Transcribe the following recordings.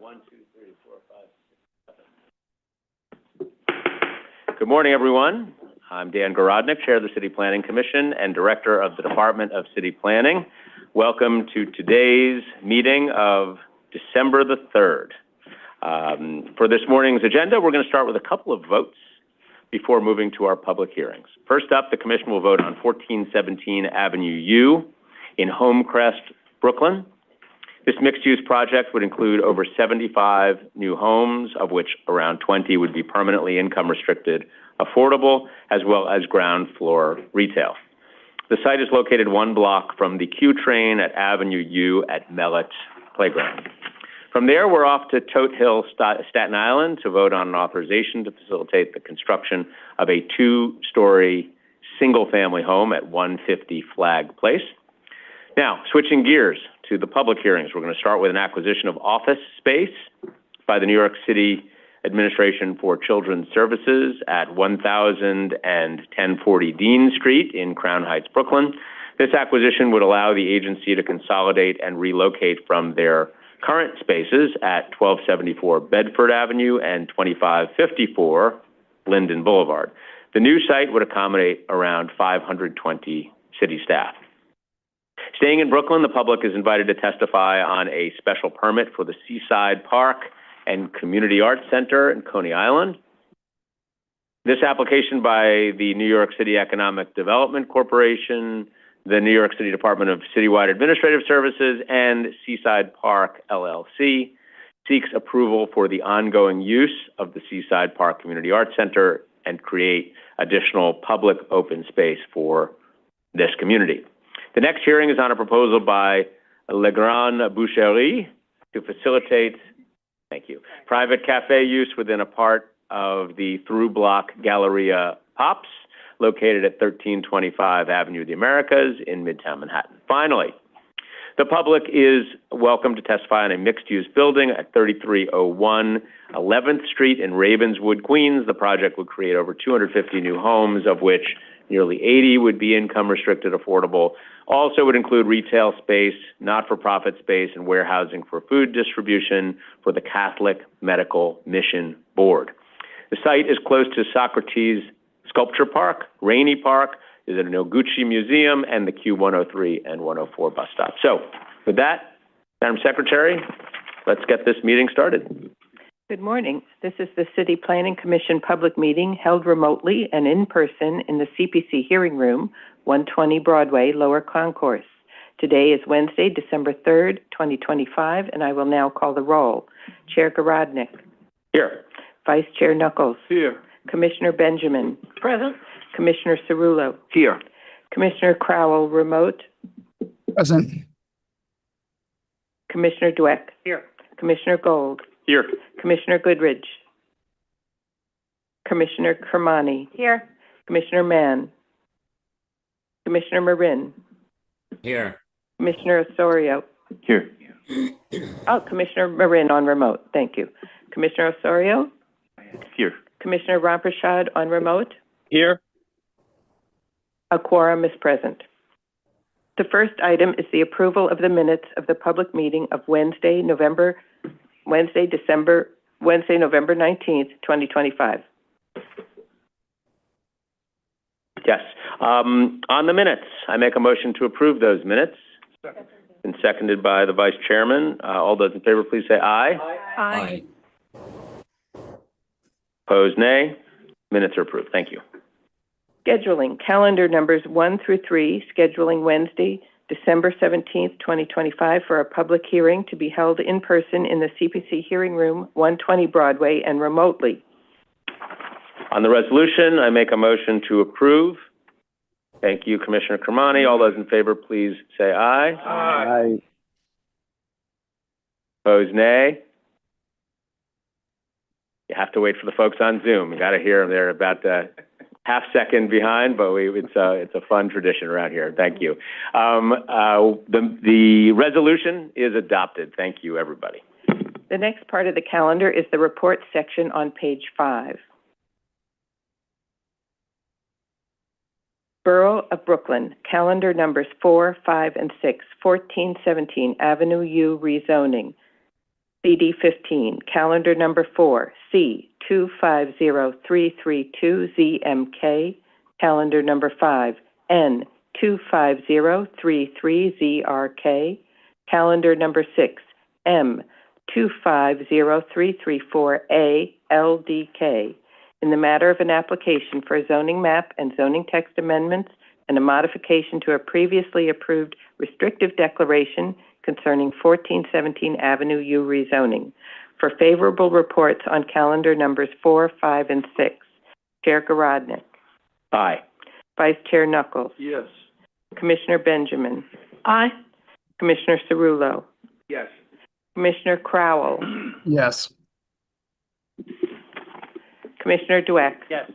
1, 2, 3, 4, 5, 6, 7. Good morning, everyone. I'm Dan Garodnick, Chair of the City Planning Commission and Director of the Department of City Planning. Welcome to today's meeting of December the 3rd. For this morning's agenda, we're going to start with a couple of votes before moving to our public hearings. First up, the Commission will vote on 1417 Avenue U in Homecrest, Brooklyn. This mixed-use project would include over 75 new homes, of which around 20 would be permanently income-restricted affordable, as well as ground floor retail. The site is located 1 block from the Q train at Avenue U at Mellett Playground. From there, we're off to Tote Hill, Staten Island, to vote on an authorization to facilitate the construction of a 2-story single-family home at 150 Flag Place. Now, switching gears to the public hearings, we're going to start with an acquisition of office space by the New York City Administration for Children's Services at 1000 and 1040 Dean Street in Crown Heights, Brooklyn. This acquisition would allow the agency to consolidate and relocate from their current spaces at 1274 Bedford Avenue and 2554 Linden Boulevard. The new site would accommodate around 520 city staff. Staying in Brooklyn, the public is invited to testify on a special permit for the Seaside Park and Community Arts Center in Coney Island. This application by the New York City Economic Development Corporation, the New York City Department of Citywide Administrative Services, and Seaside Park, LLC, seeks approval for the ongoing use of the Seaside Park Community Arts Center and create additional public open space for this community. The next hearing is on a proposal by Le Grand Boucherie to facilitate, private cafe use within a part of the through block Galleria Pops, located at 1325 Avenue of the Americas in Midtown Manhattan. Finally, the public is welcome to testify on a mixed-use building at 3301 11th Street in Ravenswood, Queens. The project would create over 250 new homes, of which nearly 80 would be income-restricted affordable. Also would include retail space, not-for-profit space, and warehousing for food distribution for the Catholic Medical Mission Board. The site is close to Socrates Sculpture Park, Rainey Park, is at an Noguchi Museum, and the Q103 and 104 bus stop. So, with that, Madam Secretary, let's get this meeting started. Good morning. This is the City Planning Commission public meeting held remotely and in person in the CPC hearing room, 120 Broadway, Lower Concourse. Today is Wednesday, December 3rd, 2025, and I will now call the roll. Chair Garodnick. Here. Vice Chair Knuckles. Here. Commissioner Benjamin. Present. Commissioner Cerullo. Here. Commissioner Crowell, remote. Present. Commissioner Dweck. Here. Commissioner Gold. Here. Commissioner Goodridge. Commissioner Kermani. Here. Commissioner Mann. Commissioner Marin. Here. Commissioner Osorio. Here. Oh, Commissioner Marin on remote. Thank you. Commissioner Osorio. Here. Commissioner Ramprashad on remote. Here. A quorum is present. The first item is the approval of the minutes of the public meeting of Wednesday, November 19th, 2025. Yes. On the minutes, I make a motion to approve those minutes. And seconded by the Vice Chairman. All those in favor, please say aye. Aye. Opposed, nay. Minutes are approved. Thank you. Scheduling, calendar numbers 1 through 3, scheduling Wednesday, December 17th, 2025, for a public hearing to be held in person in the CPC hearing room, 120 Broadway, and remotely. On the resolution, I make a motion to approve. Thank you, Commissioner Kermani. All those in favor, please say aye. Aye. Opposed, nay. You have to wait for the folks on Zoom. You got to hear them. They're about a half second behind, but it's a fun tradition around here. Thank you. The resolution is adopted. Thank you, everybody. The next part of the calendar is the report section on page 5. Borough of Brooklyn, calendar numbers 4, 5, and 6, 1417 Avenue U rezoning. CD 15, calendar number 4, C250332ZMK, calendar number 5, N25033ZRK, calendar number 6, M250334ALDK, in the matter of an application for a zoning map and zoning text amendments and a modification to a previously approved restrictive declaration concerning 1417 Avenue U rezoning. For favorable reports on calendar numbers 4, 5, and 6, Chair Garodnick. Aye. Vice Chair Knuckles. Yes. Commissioner Benjamin. Aye. Commissioner Cerullo. Yes. Commissioner Crowell. Yes. Commissioner Dweck. Yes.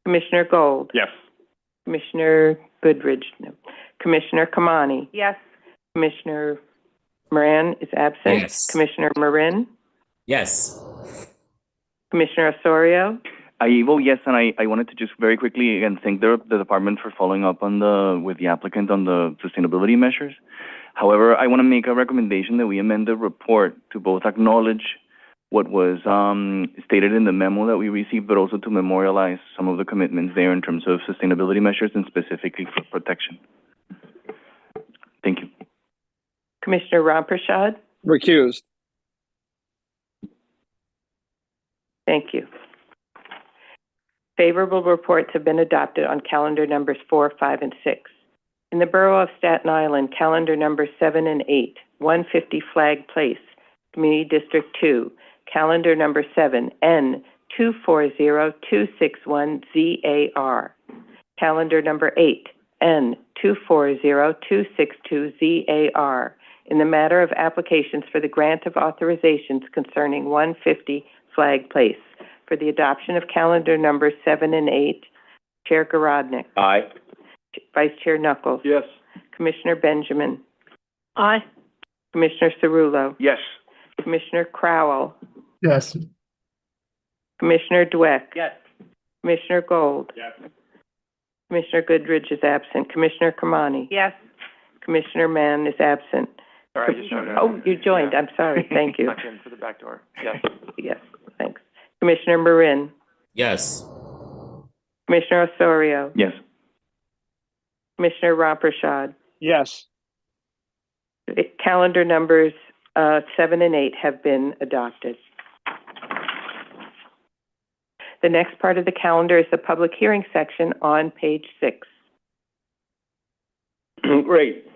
Commissioner Gold. Yes. Commissioner Goodridge. No. Commissioner Kamani. Yes. Commissioner Moran is absent. Yes. Commissioner Marin. Yes. Commissioner Osorio. I vote yes, and I wanted to just very quickly again thank the department for following up on with the applicant on the sustainability measures. However, I want to make a recommendation that we amend the report to both acknowledge what was stated in the memo that we received, but also to memorialize some of the commitments there in terms of sustainability measures and specifically for protection. Thank you. Commissioner Ramprashad. Recused. Thank you. Favorable reports have been adopted on calendar numbers 4, 5, and 6. In the Borough of Staten Island, calendar numbers 7 and 8, 150 Flag Place, Community District 2, calendar number 7, N240261ZAR, calendar number 8, N240262ZAR, in the matter of applications for the grant of authorizations concerning 150 Flag Place. For the adoption of calendar numbers 7 and 8, Chair Garodnick. Aye. Vice Chair Knuckles. Yes. Commissioner Benjamin. Aye. Commissioner Cerullo. Yes. Commissioner Crowell. Yes. Commissioner Dweck. Yes. Commissioner Gold. Yes. Commissioner Goodridge is absent. Commissioner Kamani. Yes. Commissioner Mann is absent. Sorry, I just showed up. Oh, you joined. Yeah. I'm sorry. Thank you. Snuck in for the back door. Yes. Yes, thanks. Commissioner Marin. Yes. Commissioner Osorio. Yes. Commissioner Ramprashad. Yes. The calendar numbers 7 and 8 have been adopted. The next part of the calendar is the public hearing section on page 6. Great.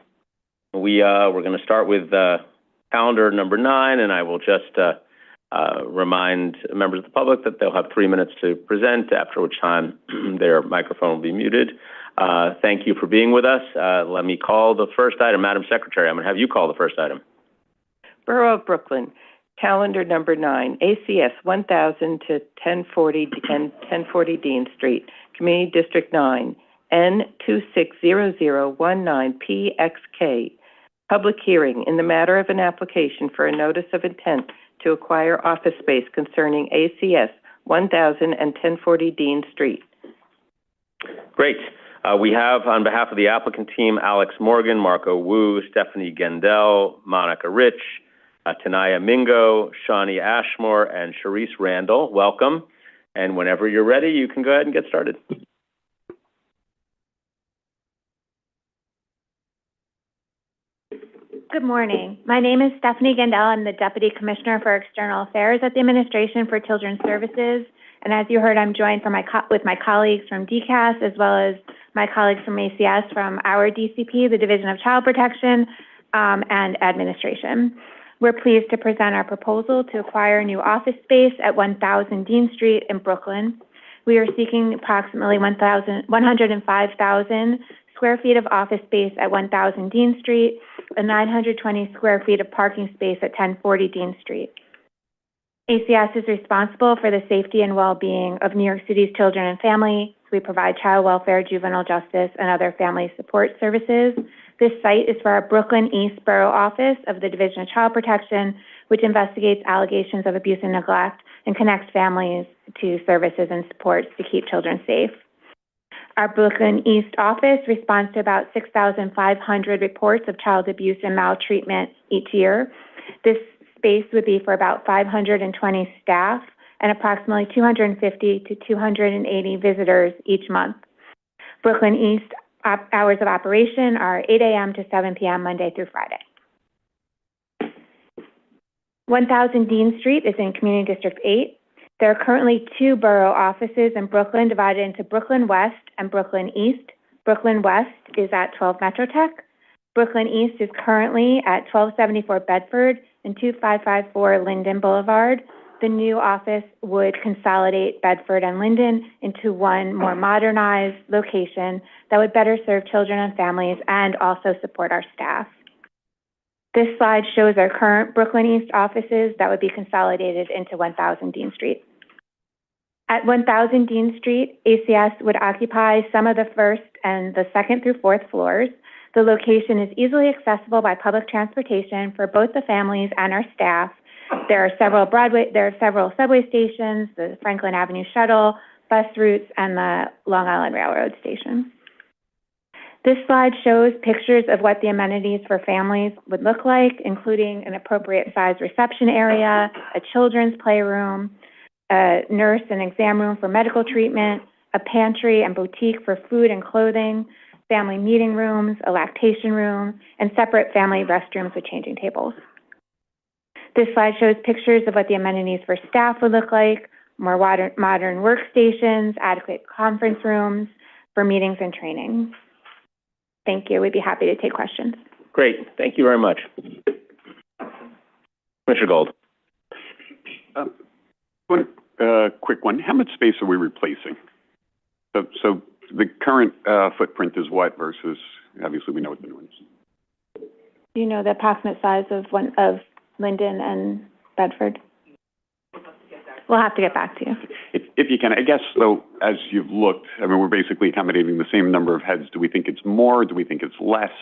We're going to start with calendar number 9, and I will just remind members of the public that they'll have 3 minutes to present, after which time their microphone will be muted. Thank you for being with us. Let me call the first item. Madam Secretary, I'm going to have you call the first item. Borough of Brooklyn, calendar number 9, ACS 1000 to 1040 and 1040 Dean Street, Community District 9, N260019PXK. Public hearing in the matter of an application for a notice of intent to acquire office space concerning ACS 1000 and 1040 Dean Street. Great. We have, on behalf of the applicant team, Alex Morgan, Marco Wu, Stephanie Gendel, Monica Rich, Tanaya Mingo, Shawnee Ashmore, and Sharice Randall. Welcome. And whenever you're ready, you can go ahead and get started. Good morning. My name is Stephanie Gendel. I'm the Deputy Commissioner for External Affairs at the Administration for Children's Services. And as you heard, I'm joined with my colleagues from DCAS, as well as my colleagues from ACS from our DCP, the Division of Child Protection, and Administration. We're pleased to present our proposal to acquire new office space at 1000 Dean Street in Brooklyn. We are seeking approximately 105,000 square feet of office space at 1000 Dean Street, and 920 square feet of parking space at 1040 Dean Street. ACS is responsible for the safety and well-being of New York City's children and families. We provide child welfare, juvenile justice, and other family support services. This site is for our Brooklyn East Borough Office of the Division of Child Protection, which investigates allegations of abuse and neglect and connects families to services and supports to keep children safe. Our Brooklyn East office responds to about 6,500 reports of child abuse and maltreatment each year. This space would be for about 520 staff and approximately 250 to 280 visitors each month. Brooklyn East hours of operation are 8 a.m. to 7 p.m. Monday through Friday. 1000 Dean Street is in Community District 8. There are currently 2 borough offices in Brooklyn divided into Brooklyn West and Brooklyn East. Brooklyn West is at 12 Metrotech. Brooklyn East is currently at 1274 Bedford and 2554 Linden Boulevard. The new office would consolidate Bedford and Linden into one more modernized location that would better serve children and families and also support our staff. This slide shows our current Brooklyn East offices that would be consolidated into 1000 Dean Street. At 1000 Dean Street, ACS would occupy some of the first and the second through fourth floors. The location is easily accessible by public transportation for both the families and our staff. There are several subway stations, the Franklin Avenue Shuttle, bus routes, and the Long Island Railroad station. This slide shows pictures of what the amenities for families would look like, including an appropriate size reception area, a children's playroom, a nurse and exam room for medical treatment, a pantry and boutique for food and clothing, family meeting rooms, a lactation room, and separate family restrooms with changing tables. This slide shows pictures of what the amenities for staff would look like, more modern workstations, adequate conference rooms for meetings and trainings. Thank you. We'd be happy to take questions. Great. Thank you very much. Commissioner Gold. One quick one. How much space are we replacing? So the current footprint is what versus, obviously we know what the new one is. Do you know the approximate size of Linden and Bedford? We'll have to get back to you. If you can, I guess, though, as you've looked, I mean, we're basically accommodating the same number of heads. Do we think it's more? Do we think it's less?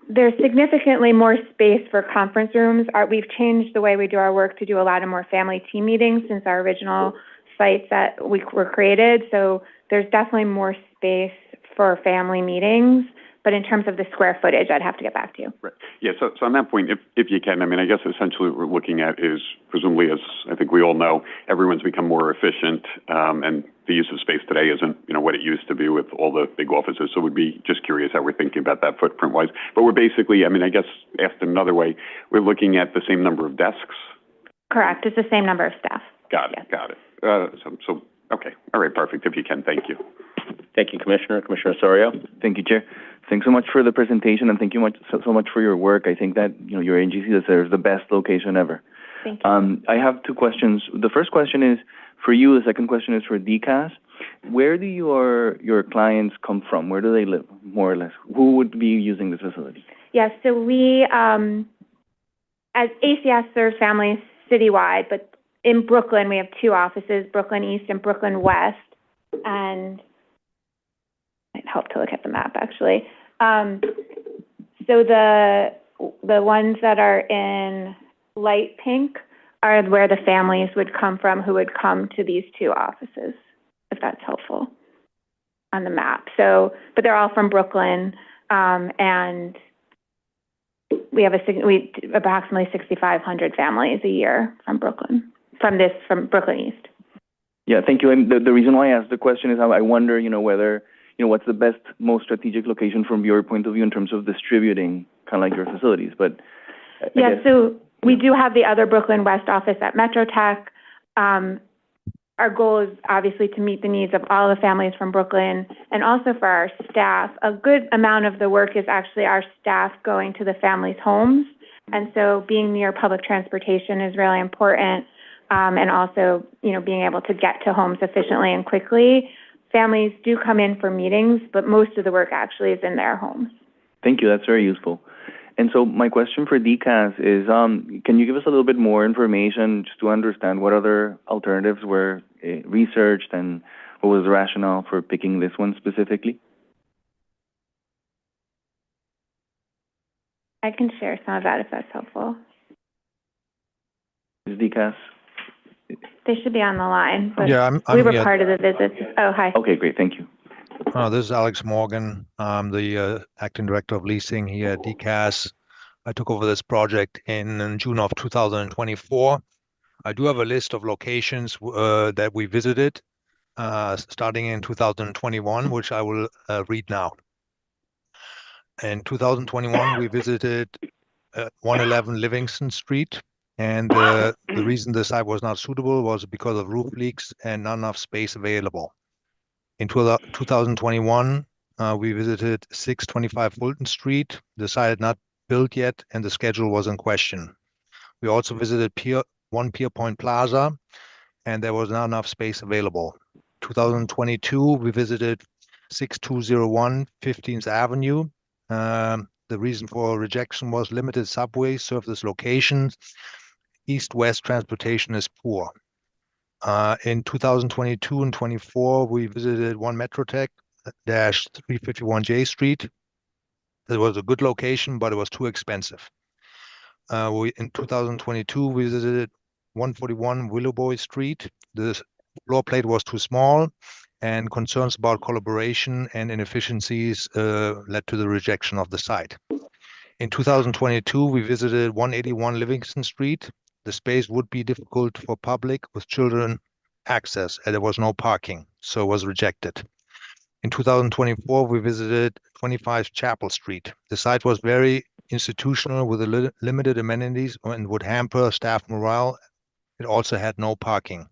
There's significantly more space for conference rooms. We've changed the way we do our work to do a lot of more family team meetings since our original sites that were created. So there's definitely more space for family meetings. But in terms of the square footage, I'd have to get back to you. Right. Yeah, so on that point, if you can, I mean, I guess essentially what we're looking at is presumably, as I think we all know, everyone's become more efficient, and the use of space today isn't, what it used to be with all the big offices. So we'd be just curious how we're thinking about that footprint-wise. But we're basically, I mean, I guess asked another way, we're looking at the same number of desks? Correct. It's the same number of staff. Got it. Yes. Got it. So, okay. All right, perfect. If you can, thank you. Thank you, Commissioner. Commissioner Osorio. Thank you, Chair. Thanks so much for the presentation, and thank you so much for your work. I think that your agency deserves the best location ever. Thank you. I have 2 questions. The first question is for you. The second question is for DCAS. Where do your clients come from? Where do they live, more or less? Who would be using this facility? Yes, so we, as ACS serves families citywide, but in Brooklyn we have 2 offices, Brooklyn East and Brooklyn West, and it might help to look at the map actually. So the ones that are in light pink are where the families would come from who would come to these 2 offices, if that's helpful on the map. So, but they're all from Brooklyn, and we have approximately 6,500 families a year from Brooklyn, from Brooklyn East. Yeah, thank you. And the reason why I asked the question is I wonder, whether, what's the best, most strategic location from your point of view in terms of distributing kind of like your facilities. But so we do have the other Brooklyn West office at Metrotech. Our goal is obviously to meet the needs of all the families from Brooklyn and also for our staff. A good amount of the work is actually our staff going to the families' homes. And so being near public transportation is really important. And also, being able to get to homes efficiently and quickly. Families do come in for meetings, but most of the work actually is in their homes. Thank you. That's very useful. And so my question for DCAS is, can you give us a little bit more information just to understand what other alternatives were researched and what was the rationale for picking this one specifically? I can share some of that if that's helpful. Is DCAS? They should be on the line, but Yeah, we were part of the visit. Oh, hi. Okay, great. Thank you. This is Alex Morgan. I'm the acting director of leasing here at DCAS. I took over this project in June of 2024. I do have a list of locations that we visited starting in 2021, which I will read now. In 2021, we visited 111 Livingston Street, and the reason the site was not suitable was because of roof leaks and not enough space available. In 2021, we visited 625 Fulton Street. The site had not built yet, and the schedule was in question. We also visited Pier Point Plaza, and there was not enough space available. 2022, we visited 6201 15th Avenue. The reason for rejection was limited subway service locations. East-west transportation is poor. In 2022 and 24, we visited 1 Metrotech -351J Street. It was a good location, but it was too expensive. In 2022, we visited 141 Willowboy Street. The floor plate was too small, and concerns about collaboration and inefficiencies led to the rejection of the site. In 2022, we visited 181 Livingston Street. The space would be difficult for public with children access, and there was no parking, so it was rejected. In 2024, we visited 25 Chapel Street. The site was very institutional with limited amenities and would hamper staff morale. It also had no parking.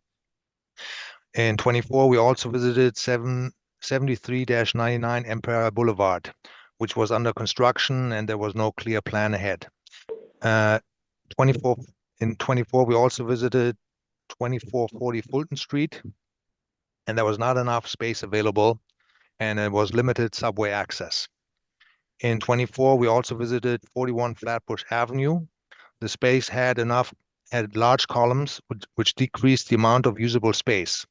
In 24, we also visited 73-99 Empire Boulevard, which was under construction and there was no clear plan ahead. In 24, we also visited 2440 Fulton Street, and there was not enough space available, and it was limited subway access. In 24, we also visited 41 Flatbush Avenue. The space had large columns, which decreased the amount of usable space.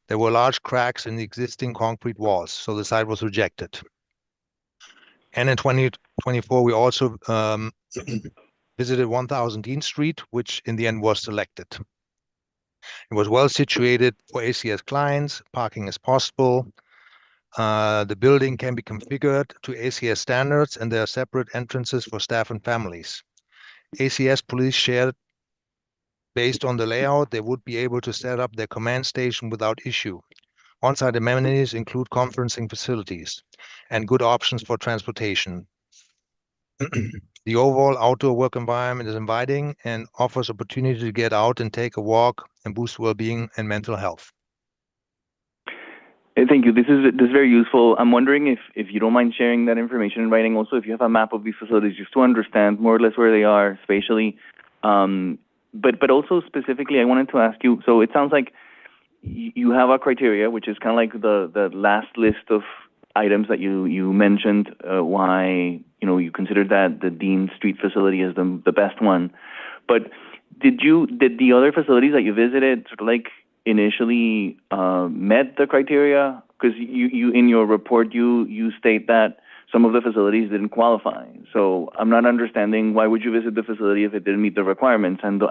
There were large cracks in the existing concrete walls, so the site was rejected. And in 2024, we also visited 1000 Dean Street, which in the end was selected. It was well situated for ACS clients, parking is possible. The building can be configured to ACS standards, and there are separate entrances for staff and families. ACS police shared based on the layout, they would be able to set up their command station without issue. On-site amenities include conferencing facilities and good options for transportation. The overall outdoor work environment is inviting and offers opportunity to get out and take a walk and boost well-being and mental health. Thank you. This is very useful. I'm wondering if you don't mind sharing that information in writing. Also, if you have a map of these facilities, just to understand more or less where they are spatially. But also specifically, I wanted to ask you. So it sounds like you have a criteria, which is kind of like the last list of items that you mentioned. Why you considered that the Dean Street facility is the best one. But did the other facilities that you visited sort of like initially met the criteria? Because you in your report you state that some of the facilities didn't qualify. So I'm not understanding why would you visit the facility if it didn't meet the requirements, and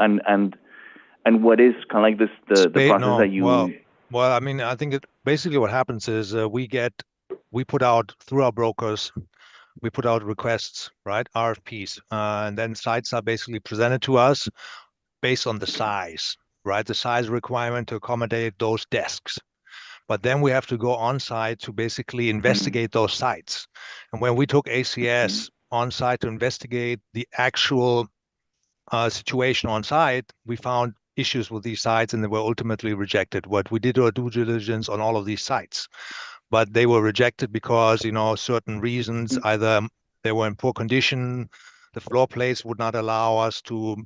what is kind of like the process that you. Well, I mean, I think basically what happens is we put out through our brokers, we put out requests, right, RFPs, and then sites are basically presented to us based on the size, right, the size requirement to accommodate those desks. But then we have to go on site to basically investigate those sites. And when we took ACS on site to investigate the actual situation on site, we found issues with these sites and they were ultimately rejected. What we did our due diligence on all of these sites, but they were rejected because, certain reasons, either they were in poor condition, the floor plates would not allow us to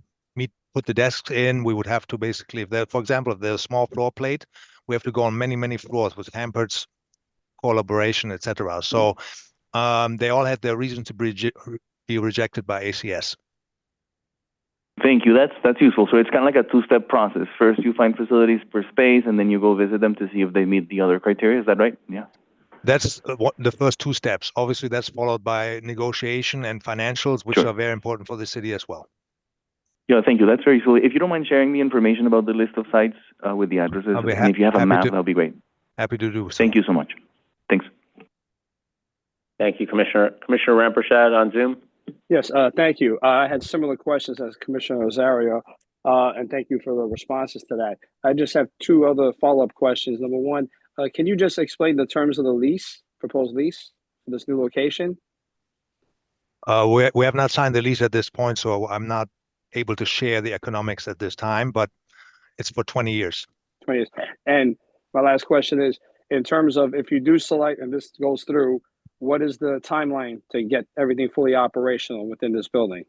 put the desks in. We would have to basically, for example, if there's a small floor plate, we have to go on many, many floors with hampered collaboration, etc. So they all had their reason to be rejected by ACS. Thank you. That's useful. So it's kind of like a two-step process. First, you find facilities for space, and then you go visit them to see if they meet the other criteria. Is that right? Yeah. That's the first two steps. Obviously, that's followed by negotiation and financials, which are very important for the city as well. Yeah, thank you. That's very useful. If you don't mind sharing the information about the list of sites with the addresses, and if you have a map, that'll be great. Happy to do so. Thank you so much. Thanks. Thank you, Commissioner. Commissioner Rampersad on Zoom. Yes, thank you. I had similar questions as Commissioner Rosario, and thank you for the responses to that. I just have two other follow-up questions. Number one, can you just explain the terms of the lease, proposed lease for this new location? We have not signed the lease at this point, so I'm not able to share the economics at this time, but it's for 20 years. 20 years. And my last question is, in terms of if you do select and this goes through, what is the timeline to get everything fully operational within this building?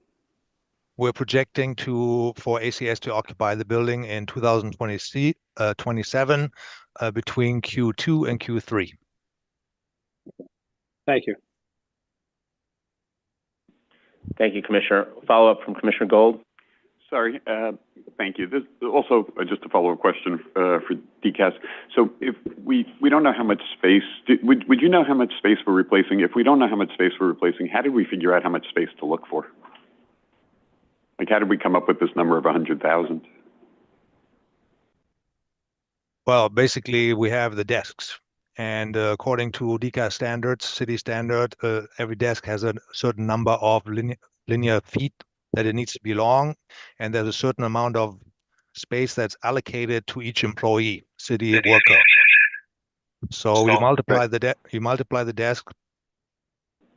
We're projecting for ACS to occupy the building in 2027, between Q2 and Q3. Thank you. Thank you, Commissioner. Follow-up from Commissioner Gold. Sorry, thank you. This also just a follow-up question for DCAS. So if we don't know how much space, would you know how much space we're replacing? If we don't know how much space we're replacing, how did we figure out how much space to look for? Like, how did we come up with this number of 100,000? Well, basically, we have the desks. And according to DCAS standards, city standard, every desk has a certain number of linear feet that it needs to be long. And there's a certain amount of space that's allocated to each employee, city worker. So you multiply the desk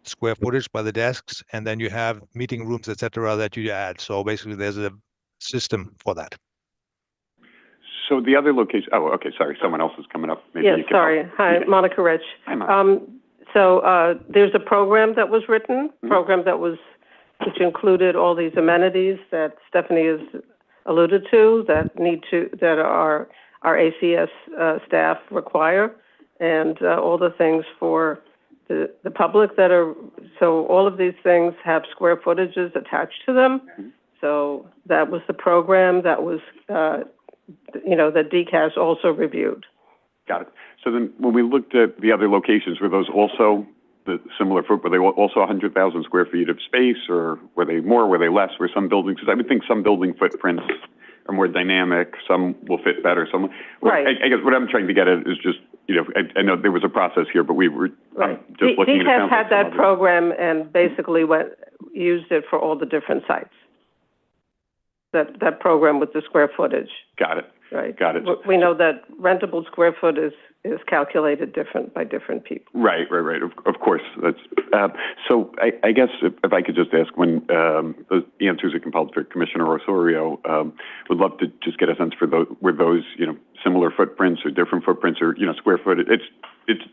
square footage by the desks, and then you have meeting rooms, etc., that you add. So basically, there's a system for that. So the other location, oh, okay, sorry, someone else is coming up. Maybe Yes, you can sorry. help. Hi, Okay. Monica Rich. Hi, Monica. There's a program that was written, which included all these amenities that Stephanie has alluded to that our ACS staff require, and all the things for the public so all of these things have square footages attached to them. So that was the program that was, that DCAS also reviewed. Got it. So then when we looked at the other locations, were those also the similar foot? Were they also 100,000 square feet of space, or were they more, were they less? Were some buildings, because I would think some building footprints are more dynamic, some will fit better, some... Right. I guess what I'm trying to get at is just, I know there was a process here, but we were just looking at... DCAS had that program and basically used it for all the different sites. That program with the square footage. Got it. Right. Got it. We know that rentable square foot is calculated different by different people. Right. Of course. That's so. I guess if I could just ask, when the answers are compiled for Commissioner Osorio, would love to just get a sense for were those similar footprints or different footprints or square footage. It's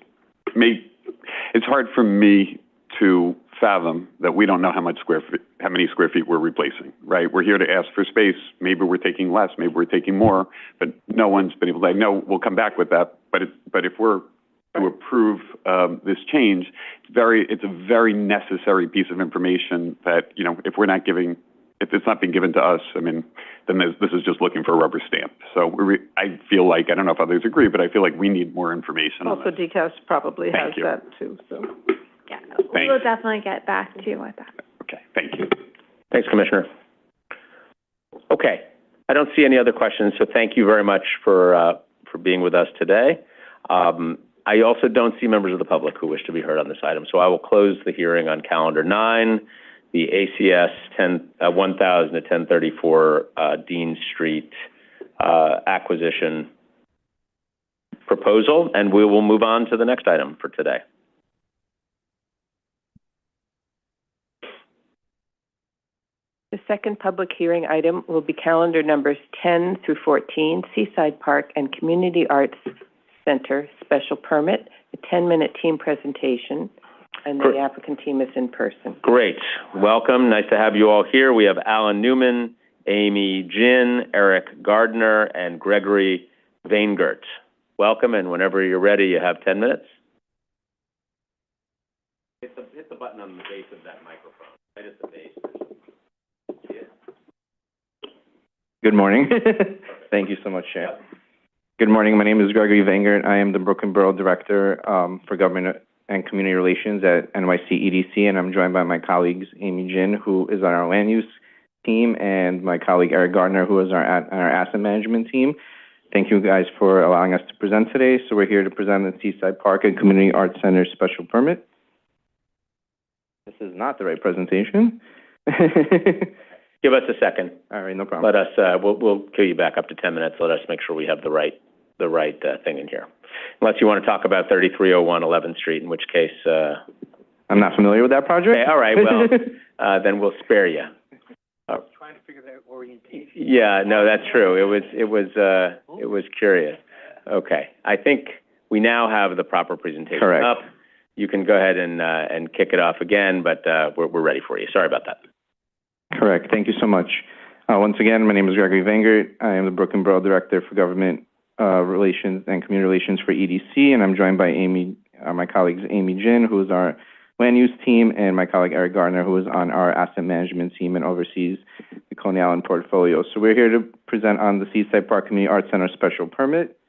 hard for me to fathom that we don't know how many square feet we're replacing, right? We're here to ask for space. Maybe we're taking less, maybe we're taking more, but no one's been able to, I know we'll come back with that, but if we're to approve this change, it's a very necessary piece of information that, if it's not being given to us, then this is just looking for a rubber stamp. So I feel like, I don't know if others agree, but I feel like we need more information on Also, this. DCAS probably has that too, so. Yeah, we will definitely get back to you with that. Okay, thank you. Thanks, Commissioner. Okay, I don't see any other questions, so thank you very much for being with us today. I also don't see members of the public who wish to be heard on this item, so I will close the hearing on calendar 9, the ACS 1000 to 1034 Dean Street acquisition proposal, and we will move on to the next item for today. The second public hearing item will be calendar numbers 10 through 14, Seaside Park and Community Arts Center special permit, a 10-minute team presentation, and the applicant team is in person. Great. Welcome. Nice to have you all here. We have Alan Newman, Amy Jin, Eric Gardner, and Gregory Veingert. Welcome, and whenever you're ready, you have 10 minutes. Hit the button on the base of that microphone, right at the base. Good morning. Thank you so much, Chair. Good morning. My name is Gregory Veingert. I am the Brooklyn Borough Director for Government and Community Relations at NYC EDC, and I'm joined by my colleagues, Amy Jin, who is on our land use team, and my colleague, Eric Gardner, who is on our asset management team. Thank you guys for allowing us to present today. So we're here to present the Seaside Park and Community Arts Center special permit. This is not the right presentation. Give us a second. All right, no problem. Let us, we'll kill you back up to 10 minutes. Let us make sure we have the right thing in here. Unless you want to talk about 3301 11th Street, in which case, I'm not familiar with that project. okay, all right, well, then we'll spare you. Trying to figure that orientation. Yeah, no, that's true. It was curious. Okay, I think we now have the proper presentation Correct. up. You can go ahead and kick it off again, but we're ready for you. Sorry about that. Correct. Thank you so much. Once again, my name is Gregory Vangert. I am the Brooklyn Borough Director for Government Relations and Community Relations for EDC, and I'm joined by my colleagues Amy Jin, who is our land use team, and my colleague Eric Gardner, who is on our asset management team and oversees the Coney Island portfolio. So we're here to present on the Seaside Park Community Arts Center special permit.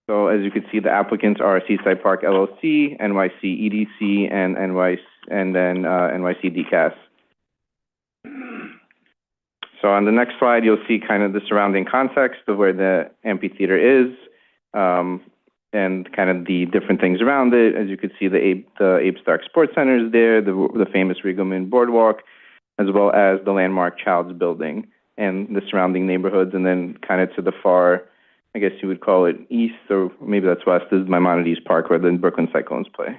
So as you can see, the applicants are Seaside Park LLC, NYC EDC, and NYC DCAS. So on the next slide, you'll see kind of the surrounding context of where the amphitheater is, and kind of the different things around it. As you can see, the Abe Stark Sports Center is there, the famous Riegelman Boardwalk, as well as the landmark Childs Building and the surrounding neighborhoods. And then kind of to the far, I guess you would call it east, or maybe that's west, is Maimonides Park, where the Brooklyn Cyclones play.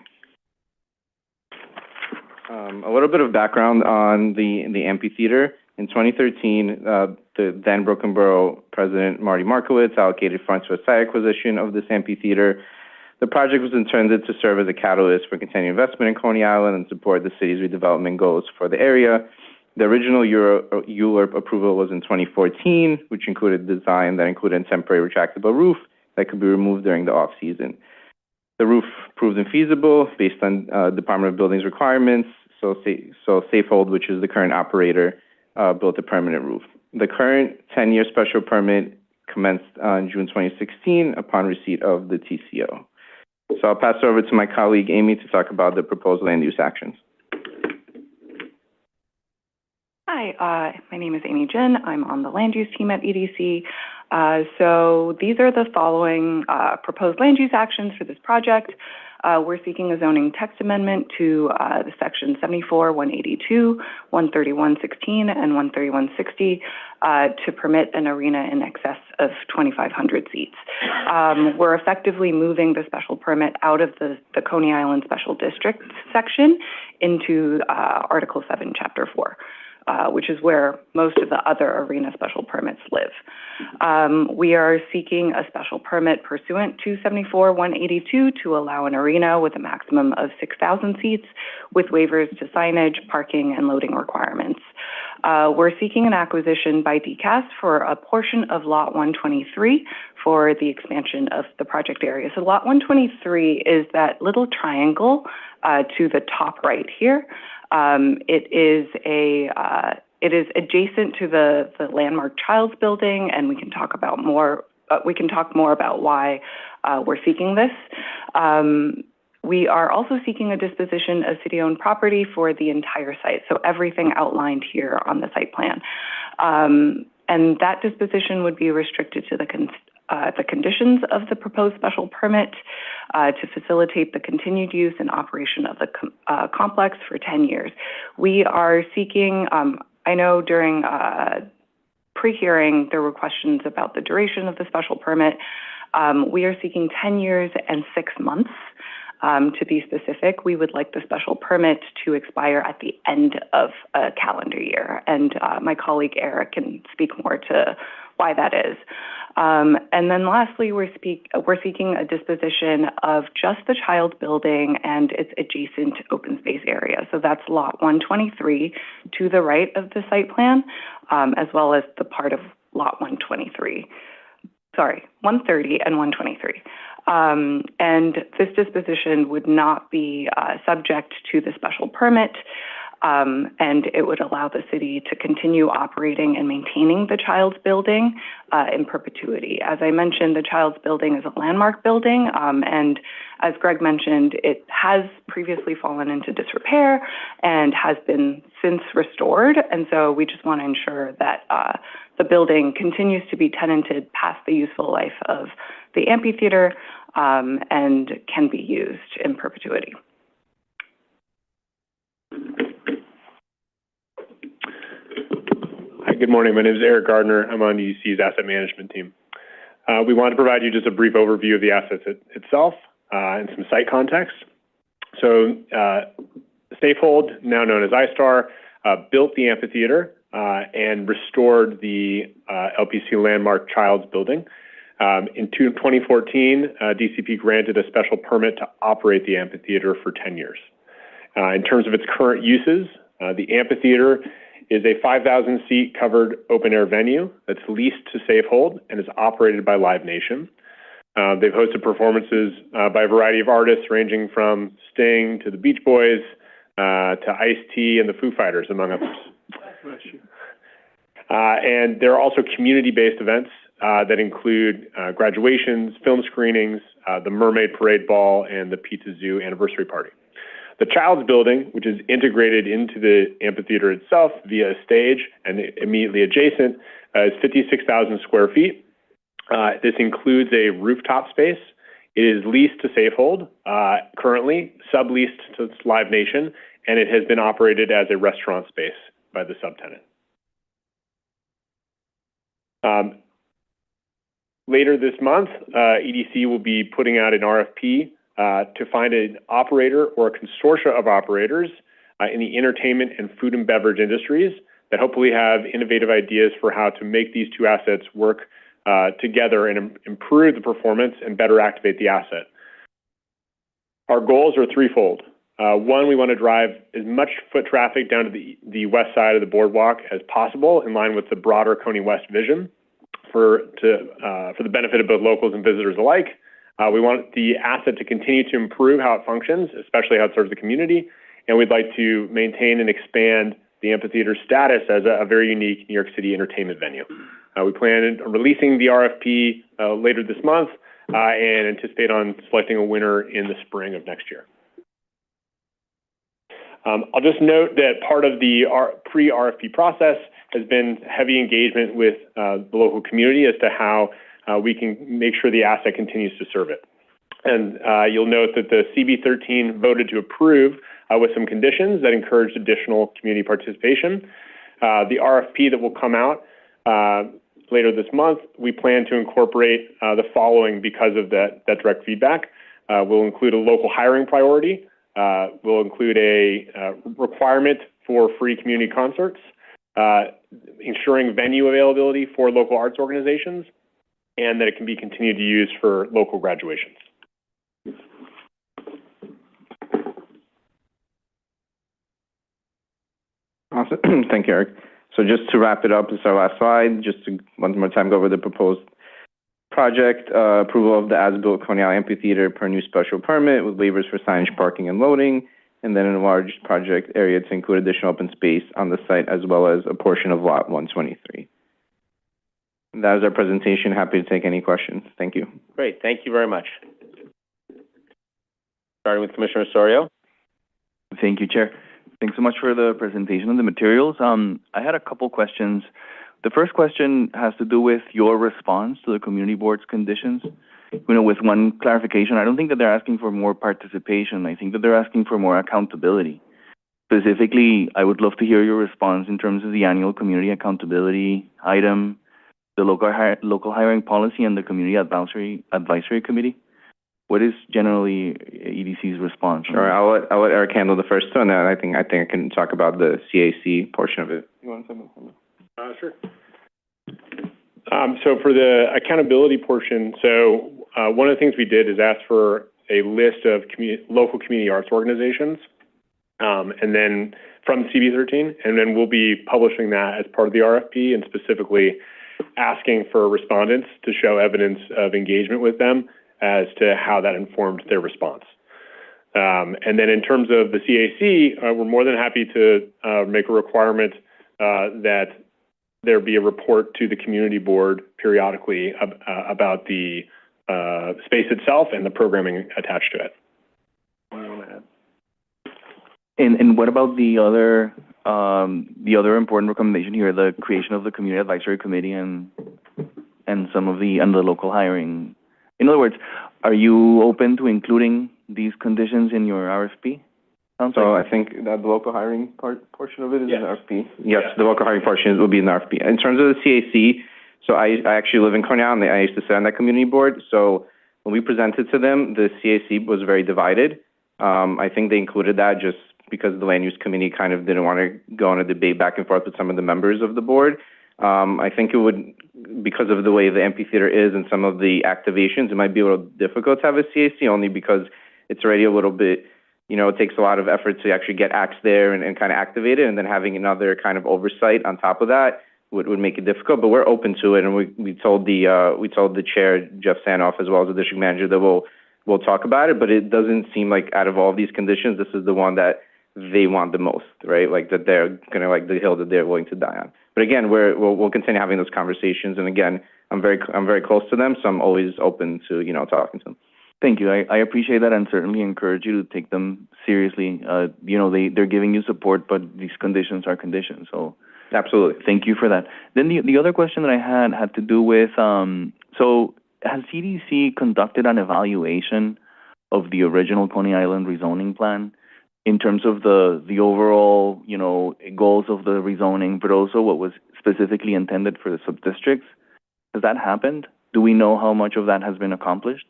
A little bit of background on the amphitheater. In 2013, the then Brooklyn Borough President Marty Markowitz allocated funds for a site acquisition of this amphitheater. The project was intended to serve as a catalyst for continued investment in Coney Island and support the city's redevelopment goals for the area. The original ULURP approval was in 2014, which included design that included a temporary retractable roof that could be removed during the off-season. The roof proved infeasible based on Department of Buildings requirements, so Safehold, which is the current operator, built a permanent roof. The current 10-year special permit commenced on June 2016 upon receipt of the TCO. So I'll pass it over to my colleague Amy to talk about the proposed land use actions. Hi, my name is Amy Jin. I'm on the land use team at EDC. So these are the following proposed land use actions for this project. We're seeking a zoning text amendment to the section 74, 182, 131.16, and 131.60 to permit an arena in excess of 2,500 seats. We're effectively moving the special permit out of the Coney Island Special District section into Article 7, Chapter 4. Which is where most of the other arena special permits live. We are seeking a special permit pursuant to 74-182 to allow an arena with a maximum of 6,000 seats with waivers to signage, parking, and loading requirements. We're seeking an acquisition by DCAS for a portion of Lot 123 for the expansion of the project area. So Lot 123 is that little triangle to the top right here. It is adjacent to the landmark Childs Building, and we can talk more about why we're seeking this. We are also seeking a disposition of city-owned property for the entire site, so everything outlined here on the site plan. And that disposition would be restricted to the conditions of the proposed special permit to facilitate the continued use and operation of the complex for 10 years. We are seeking, I know during pre-hearing there were questions about the duration of the special permit. We are seeking 10 years and 6 months. To be specific, we would like the special permit to expire at the end of a calendar year. And my colleague Eric can speak more to why that is. And then lastly, we're seeking a disposition of just the Child Building and its adjacent open space area. So that's Lot 123 to the right of the site plan, as well as the part of Lot 130 and 123. And this disposition would not be subject to the special permit, and it would allow the city to continue operating and maintaining the Child's Building in perpetuity. As I mentioned, the Child's Building is a landmark building, and as Greg mentioned, it has previously fallen into disrepair and has been since restored, and so we just want to ensure that the building continues to be tenanted past the useful life of the amphitheater and can be used in perpetuity. Hi, good morning. My name is Eric Gardner. I'm on EDC's asset management team. We wanted to provide you just a brief overview of the assets itself and some site context. So Safehold, now known as iStar, built the amphitheater and restored the LPC landmark Childs building. In 2014, DCP granted a special permit to operate the amphitheater for 10 years. In terms of its current uses, the amphitheater is a 5,000-seat covered open-air venue that's leased to Safehold and is operated by Live Nation. They've hosted performances by a variety of artists ranging from Sting to the Beach Boys to Ice-T and the Foo Fighters, among others. And there are also community-based events that include graduations, film screenings, the Mermaid Parade Ball, and the Pizza Zoo anniversary party. The Childs building, which is integrated into the amphitheater itself via a stage and immediately adjacent, is 56,000 square feet. This includes a rooftop space. It is leased to Safehold, currently subleased to Live Nation, and it has been operated as a restaurant space by the subtenant. Later this month, EDC will be putting out an RFP to find an operator or a consortia of operators in the entertainment and food and beverage industries that hopefully have innovative ideas for how to make these two assets work together and improve the performance and better activate the asset. Our goals are threefold. One, we want to drive as much foot traffic down to the west side of the boardwalk as possible, in line with the broader Coney West vision for the benefit of both locals and visitors alike. We want the asset to continue to improve how it functions, especially how it serves the community, and we'd like to maintain and expand the amphitheater's status as a very unique New York City entertainment venue. We plan on releasing the RFP later this month and anticipate on selecting a winner in the spring of next year. I'll just note that part of the pre-RFP process has been heavy engagement with the local community as to how we can make sure the asset continues to serve it. And you'll note that the CB13 voted to approve with some conditions that encouraged additional community participation. The RFP that will come out later this month, we plan to incorporate the following because of that direct feedback. We'll include a local hiring priority. We'll include a requirement for free community concerts, ensuring venue availability for local arts organizations, and that it can be continued to use for local graduations. Awesome. Thank you, Eric. So just to wrap it up, this is our last slide. Just to one more time go over the proposed project, approval of the as-built Coney Island Amphitheater per new special permit with waivers for signage, parking, and loading, and then an enlarged project area to include additional open space on the site as well as a portion of lot 123. That is our presentation. Happy to take any questions. Thank you. Great. Thank you very much. Starting with Commissioner Osorio. Thank you, Chair. Thanks so much for the presentation and the materials. I had a couple questions. The first question has to do with your response to the community board's conditions. You know, with one clarification, I don't think that they're asking for more participation. I think that they're asking for more accountability. Specifically, I would love to hear your response in terms of the annual community accountability item, the local hiring policy, and the community advisory committee. What is generally EDC's response? Sure, I'll let Eric handle the first one, and I think I can talk about the CAC portion of it. You want to say something? Sure. So for the accountability portion, one of the things we did is ask for a list of local community arts organizations, and then from CB13, and then we'll be publishing that as part of the RFP, and specifically asking for respondents to show evidence of engagement with them as to how that informed their response. And then in terms of the CAC, we're more than happy to make a requirement that there be a report to the community board periodically about the space itself and the programming attached to it. What do you want to add? And what about the other important recommendation here, the creation of the community advisory committee and some of the local hiring? In other words, are you open to including these conditions in your RFP Sounds So like. I think that the local hiring portion of it is Yes. an RFP. Yes, the local hiring portion will be an RFP. In terms of the CAC, so I actually live in Cornell, and I used to sit on that community board. So when we presented to them, the CAC was very divided. I think they included that just because the land use committee kind of didn't want to go on a debate back and forth with some of the members of the board. I think it would, because of the way the amphitheater is and some of the activations, it might be a little difficult to have a CAC only because it's already a little bit, you know, it takes a lot of effort to actually get acts there and kind of activate it, and then having another kind of oversight on top of that would make it difficult. But we're open to it, and we told the chair, Jeff Sanoff, as well as the district manager, that we'll talk about it. But it doesn't seem like out of all these conditions, this is the one that they want the most, right? Like that they're gonna like the hill that they're willing to die on. But again, we'll continue having those conversations, and again, I'm very close to them, so I'm always open to, you know, talking to them. Thank you. I appreciate that and certainly encourage you to take them seriously. You know, they're giving you support, but these conditions are conditions. So absolutely. Thank you for that. Then the other question that I had to do with, so has CDC conducted an evaluation of the original Coney Island rezoning plan in terms of the overall, you know, goals of the rezoning, but also what was specifically intended for the sub-districts? Has that happened? Do we know how much of that has been accomplished?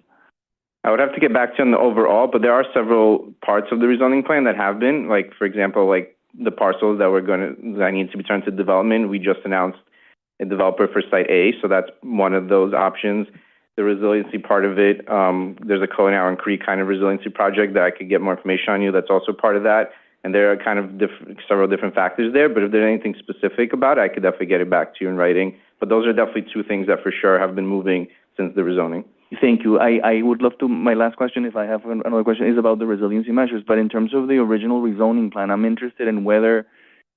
I would have to get back to you on the overall, but there are several parts of the rezoning plan that have been, like, for example, like the parcels that need to be turned to development. We just announced a developer for Site A, so that's one of those options. The resiliency part of it, there's a Coney Island Creek kind of resiliency project that I could get more information on you. That's also part of that. And there are kind of several different factors there, but if there's anything specific about it, I could definitely get it back to you in writing. But those are definitely two things that for sure have been moving since the rezoning. Thank you. I would love to, my last question, if I have another question, is about the resiliency measures. But in terms of the original rezoning plan, I'm interested in whether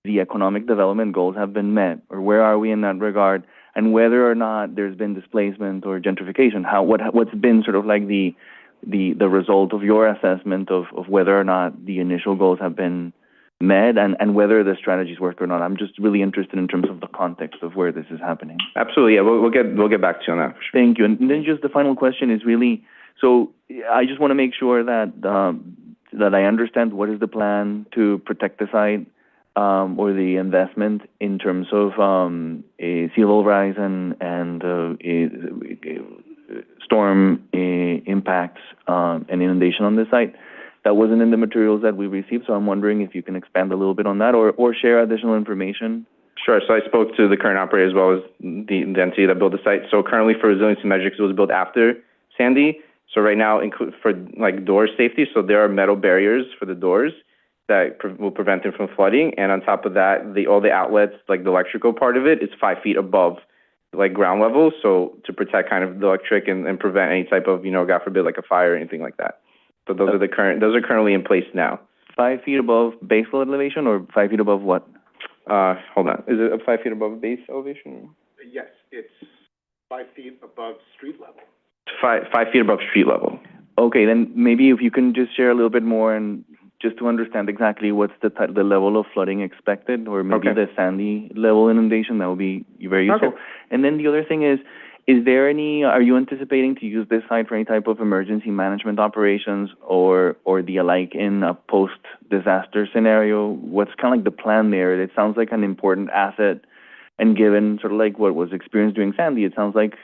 the economic development goals have been met, or where are we in that regard, and whether or not there's been displacement or gentrification. What's been sort of like the result of your assessment of whether or not the initial goals have been met, and whether the strategy's worked or not. I'm just really interested in terms of the context of where this is happening. Absolutely, yeah. We'll get back to you on that for sure. Thank you. And then just the final question is really, so I just want to make sure that that I understand what is the plan to protect the site, or the investment in terms of a sea level rise and storm impacts and inundation on the site. That wasn't in the materials that we received, so I'm wondering if you can expand a little bit on that, or share additional information. Sure. So I spoke to the current operator as well as the entity that built the site. So currently for resiliency measures, it was built after Sandy. So right now, for like door safety, so there are metal barriers for the doors that will prevent them from flooding. And on top of that, all the outlets, like the electrical part of it, is 5 feet above like ground level. So to protect kind of the electric and prevent any type of, you know, God forbid, like a fire or anything like that. So those are currently in place now. 5 feet above base load elevation, or 5 feet above what? Hold on. Is it 5 feet above base elevation? Yes, it's 5 feet above street level. 5 feet above street level. Okay, then maybe if you can just share a little bit more, and just to understand exactly what's the level of flooding expected, or maybe the Sandy level inundation, that would be very useful. Okay. And then the other thing is there are you anticipating to use this site for any type of emergency management operations or the alike in a post-disaster scenario? What's kind of like the plan there? It sounds like an important asset, and given sort of like what was experienced during Sandy, it sounds like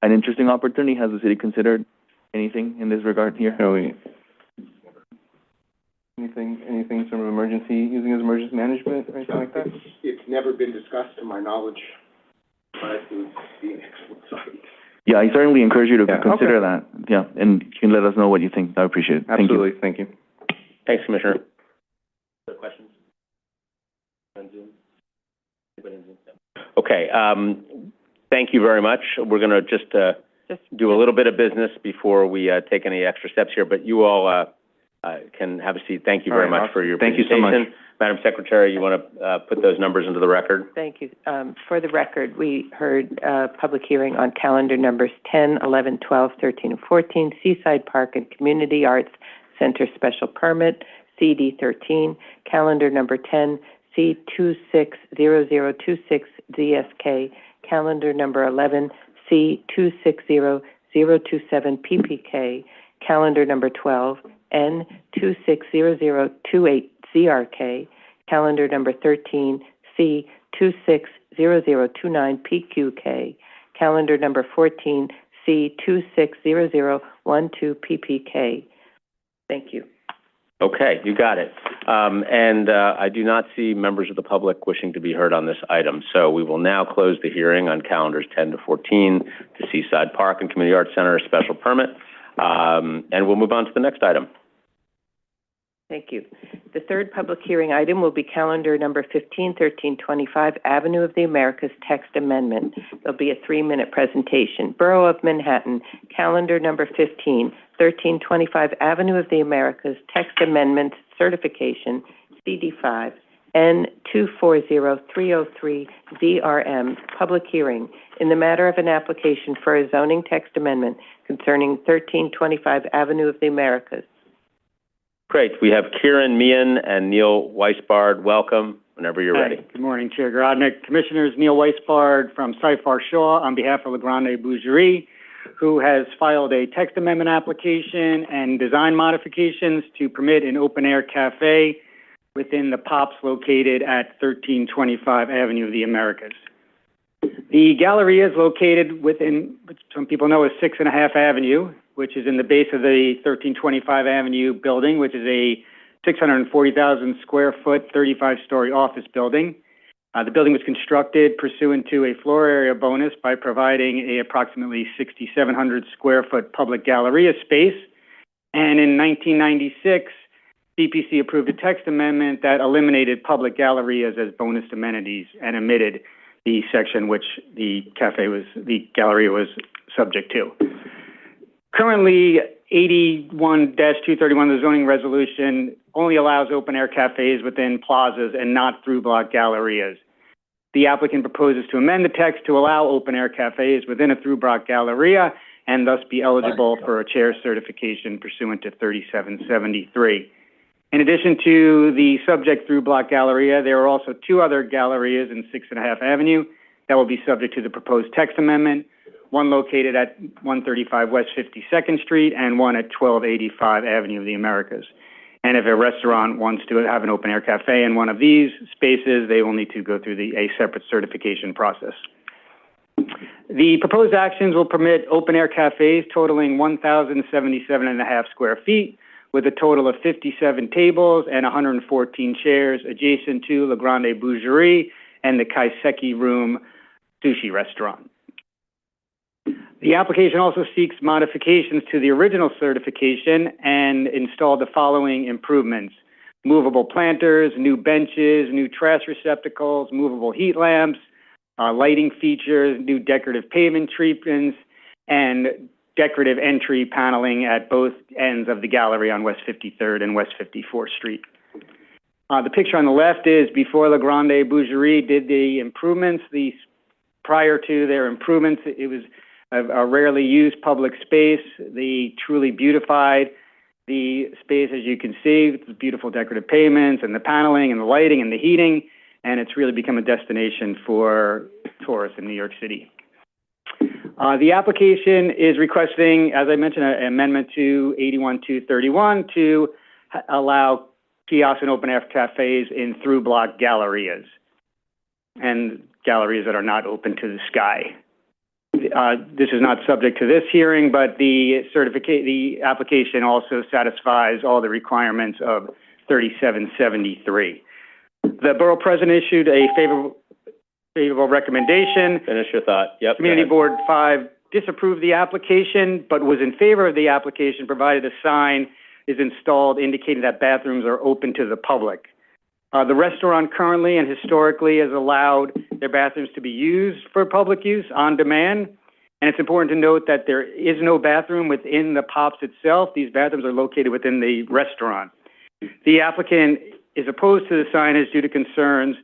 an interesting opportunity. Has the city considered anything in this regard here? Anything sort of emergency, using as emergency management or anything like that? It's never been discussed to my knowledge, but it would be an excellent site. Yeah, I certainly encourage you to consider that. Yeah, and you can let us know what you think. I appreciate it. Absolutely. Thank you. Thanks, Commissioner. Other questions? Okay, thank you very much. We're going to just do a little bit of business before we take any extra steps here, but you all can have a seat. Thank you very much for your presentation. Thank you so much. Madam Secretary, you want to put those numbers into the record? Thank you. For the record, we heard public hearing on calendar numbers 10, 11, 12, 13, and 14, Seaside Park and Community Arts Center Special Permit, CD 13, calendar number 10, C260026 ZSK, calendar number 11, C260027 PPK, calendar number 12, N260028 CRK, calendar number 13C260029PQK, calendar number 14C260012PPK. Thank you. Okay, you got it. I do not see members of the public wishing to be heard on this item, so we will now close the hearing on calendars 10 to 14, the Seaside Park and Community Arts Center, a special permit, and we'll move on to the next item. Thank you. The third public hearing item will be calendar number 151325, Avenue of the Americas text amendment. There'll be a 3-minute presentation. Borough of Manhattan, calendar number 151325, Avenue of the Americas text amendment certification, CD5, N240303VRM, public hearing in the matter of an application for a zoning text amendment concerning 1325 Avenue of the Americas. Great. We have Kieran Meehan and Neil Weisbard. Welcome whenever you're ready. Good morning, Chair Grodnick. Commissioners, Neil Weisbard from Cyfar Shaw on behalf of LeGrande Bougerie, who has filed a text amendment application and design modifications to permit an open-air cafe within the POPs located at 1325 Avenue of the Americas. The Galleria is located within, which some people know as 6.5 Avenue, which is in the base of the 1325 Avenue building, which is a 640,000 square foot, 35-story office building. The building was constructed pursuant to a floor area bonus by providing a approximately 6,700 square foot public Galleria space. And in 1996, CPC approved a text amendment that eliminated public Gallerias as bonus amenities and omitted the section which the Galleria was subject to. Currently, 81-231, the zoning resolution, only allows open-air cafes within plazas and not through-block Gallerias. The applicant proposes to amend the text to allow open-air cafes within a through-block Galleria and thus be eligible for a chair certification pursuant to 3773. In addition to the subject through-block Galleria, there are also 2 other Gallerias in 6.5 Avenue that will be subject to the proposed text amendment, one located at 135 West 52nd Street and one at 1285 Avenue of the Americas. And if a restaurant wants to have an open-air cafe in one of these spaces, they will need to go through a separate certification process. The proposed actions will permit open-air cafes totaling 1,077.5 square feet with a total of 57 tables and 114 chairs adjacent to LeGrande Bougerie and the Kaiseki Room sushi restaurant. The application also seeks modifications to the original certification and installed the following improvements: movable planters, new benches, new trash receptacles, movable heat lamps, lighting features, new decorative pavement treatments, and decorative entry paneling at both ends of the gallery on West 53rd and West 54th Street. The picture on the left is before LeGrande Bougerie did the improvements. Prior to their improvements, it was a rarely used public space. They truly beautified the space, as you can see, with the beautiful decorative pavements and the paneling and the lighting and the heating, and it's really become a destination for tourists in New York City. The application is requesting, as I mentioned, an amendment to 81-231 to allow kiosks and open-air cafes in through-block Gallerias, and Gallerias that are not open to the sky. This is not subject to this hearing, but the application also satisfies all the requirements of 3773. The Borough President issued a favorable recommendation. Finish your thought. Yep. Community Board 5 disapproved the application, but was in favor of the application, provided a sign is installed indicating that bathrooms are open to the public. The restaurant currently and historically has allowed their bathrooms to be used for public use on demand. And it's important to note that there is no bathroom within the POPs itself. These bathrooms are located within the restaurant. The applicant is opposed to the signage due to concerns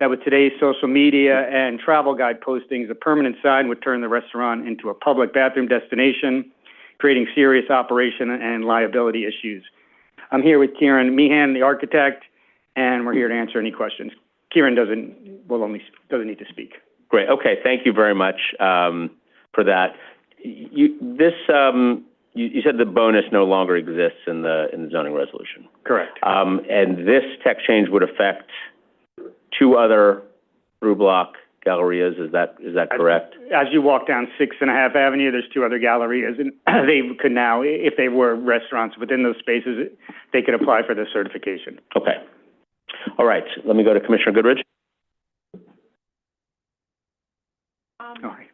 that with today's social media and travel guide postings, a permanent sign would turn the restaurant into a public bathroom destination, creating serious operation and liability issues. I'm here with Kieran Meehan, the architect, and we're here to answer any questions. Kieran doesn't need to speak. Great. Okay. Thank you very much for that. This you said the bonus no longer exists in the zoning resolution. Correct. And this text change would affect 2 other through block gallerias, is that correct? As you walk down 6.5 Avenue, there's 2 other gallerias, and they could now, if they were restaurants within those spaces, they could apply for the certification. Okay. All right, let me go to Commissioner Goodrich. All right.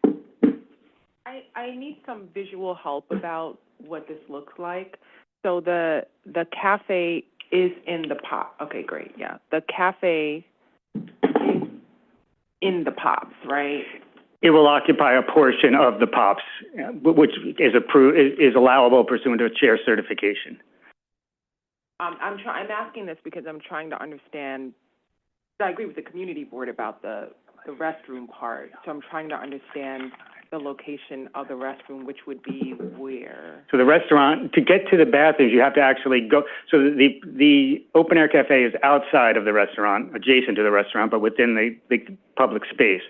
I need some visual help about what this looks like. So the cafe is in the pop. Okay, great. Yeah, the cafe is in the pops, right? It will occupy a portion of the pops, which is allowable pursuant to a chair certification. I'm asking this because I'm trying to understand. I agree with the community board about the restroom part. So I'm trying to understand the location of the restroom, which would be where? So the restaurant, to get to the bathrooms, you have to actually go. So the open air cafe is outside of the restaurant, adjacent to the restaurant, but within the public space,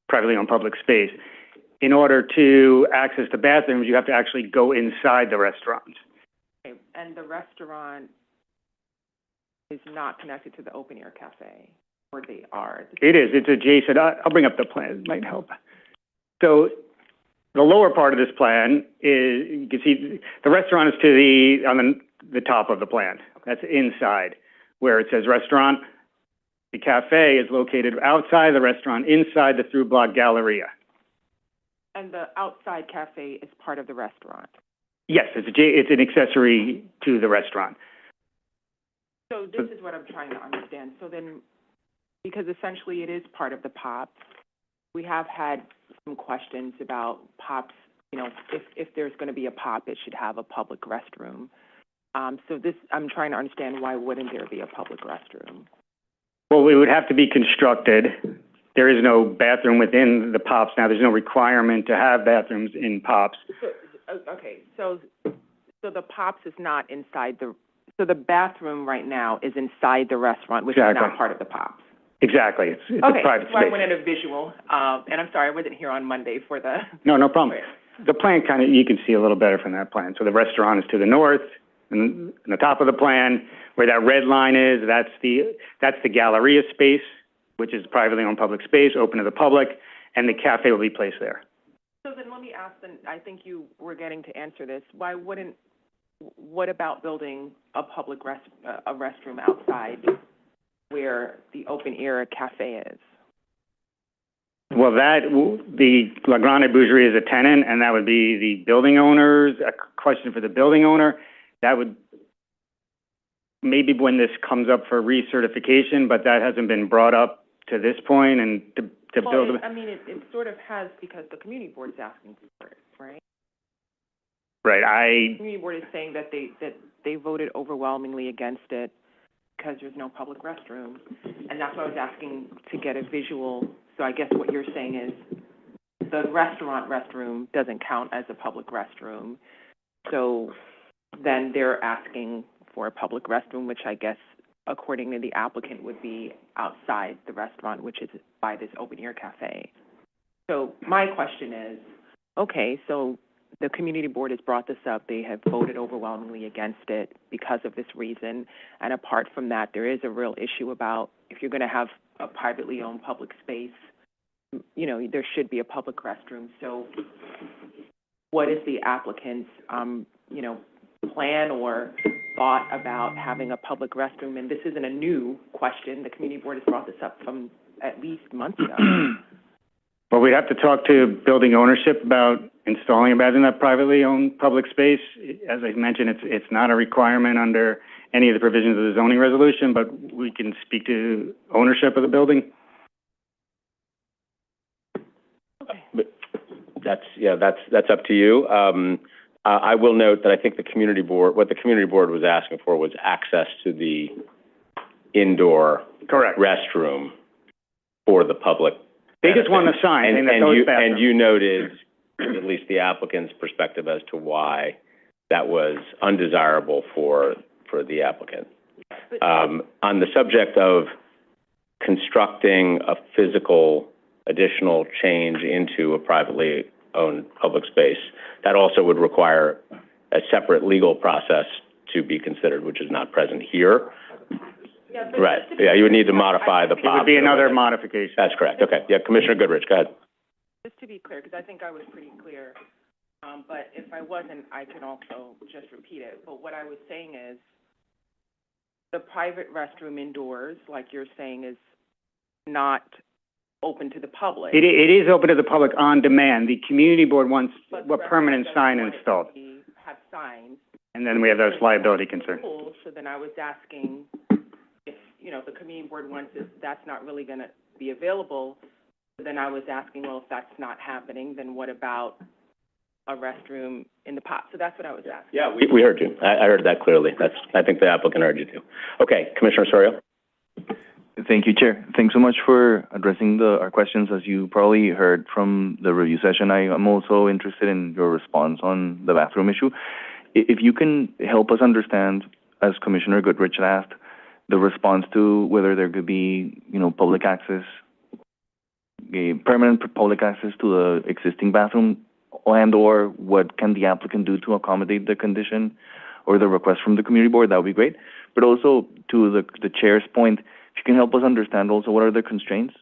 privately owned public space. In order to access the bathrooms, you have to actually go inside the restaurant. Okay. And the restaurant is not connected to the open air cafe, or they are? It is. It's adjacent. I'll bring up the plan. It might help. So the lower part of this plan is, you can see the restaurant is on the top of the plan. That's inside, where it says restaurant. The cafe is located outside the restaurant, inside the through block galleria. And the outside cafe is part of the restaurant? Yes, it's an accessory to the restaurant. So this is what I'm trying to understand. So then, because essentially it is part of the POP, we have had some questions about POPs. You know, if there's going to be a POP, it should have a public restroom. So this, I'm trying to understand, why wouldn't there be a public restroom? Well, it would have to be constructed. There is no bathroom within the POPs now. There's no requirement to have bathrooms in POPs. Okay, so the POPs is not inside so the bathroom right now is inside the restaurant, which Exactly. is not part of the POPs. Exactly. It's Okay, a private that's why space. I wanted a visual, and I'm sorry, I wasn't here on Monday for the... No problem. The plan you can see a little better from that plan. So the restaurant is to the north, and the top of the plan, where that red line is, that's the Galleria space, which is privately owned public space, open to the public, and the cafe will be placed there. So then let me ask, I think you were getting to answer this, what about building a public a restroom outside where the open air cafe is? Well, the La Grande Boucherie is a tenant, and that would be the building owners. A question for the building owner. That would maybe when this comes up for recertification, but that hasn't been brought up to this point, and to build. I mean, it sort of has, because the community board is asking for it, right? Right. The community board is saying that they voted overwhelmingly against it because there's no public restroom, and that's why I was asking to get a visual. So I guess what you're saying is the restaurant restroom doesn't count as a public restroom, so then they're asking for a public restroom, which I guess, according to the applicant, would be outside the restaurant, which is by this open air cafe. So my question is, okay, so the community board has brought this up. They have voted overwhelmingly against it because of this reason. And apart from that, there is a real issue about if you're going to have a privately owned public space, you know, there should be a public restroom. So what is the applicant's, plan or thought about having a public restroom? And this isn't a new question. The community board has brought this up from at least months ago. Well, we'd have to talk to building ownership about installing a bathroom in that privately owned public space. As I mentioned, it's not a requirement under any of the provisions of the zoning resolution, but we can speak to ownership of the building. Okay. But that's up to you. I will note that I think what the community board was asking for was access to the indoor Correct. restroom for the public. They just want a sign saying that those bathrooms. And you noted, at least the applicant's perspective as to why that was undesirable for the applicant. On the subject of constructing a physical additional change into a privately owned public space, that also would require a separate legal process to be considered, which is not present here. Yeah, Right, yeah, you would need to modify the It POP. would be another modification. That's correct, okay. Yeah, Commissioner Goodrich, go ahead. just to be clear, because I think I was pretty clear, but if I wasn't, I can also just repeat it. But what I was saying is, the private restroom indoors, like you're saying, is not open to the public. It is open to the public on demand. The community board wants But a permanent sign installed. We have signs. And then we have those liability concerns. So then I was asking if, the community board wants this, that's not really gonna be available. Then I was asking, well, if that's not happening, then what about a restroom in the POP? So that's what I was asking. Yeah, we heard you. I heard that clearly. I think the applicant heard you too. Okay, Commissioner Osorio? Thank you, Chair. Thanks so much for addressing our questions. As you probably heard from the review session, I am also interested in your response on the bathroom issue. If you can help us understand, as Commissioner Goodrich asked, the response to whether there could be, public access, permanent public access to the existing bathroom, and/or what can the applicant do to accommodate the condition or the request from the community board, that would be great. But also, to the chair's point, if you can help us understand also what are the constraints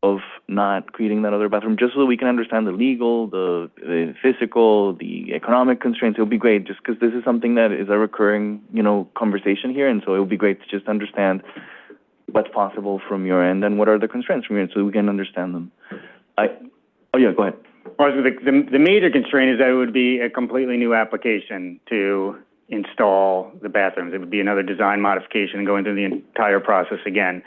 of not creating that other bathroom, just so that we can understand the legal, the physical, the economic constraints. It would be great, just because this is something that is a recurring, conversation here, and so it would be great to just understand what's possible from your end and what are the constraints from your end, so we can understand them. Go ahead. Well, the major constraint is that it would be a completely new application to install the bathrooms. It would be another design modification and going through the entire process again.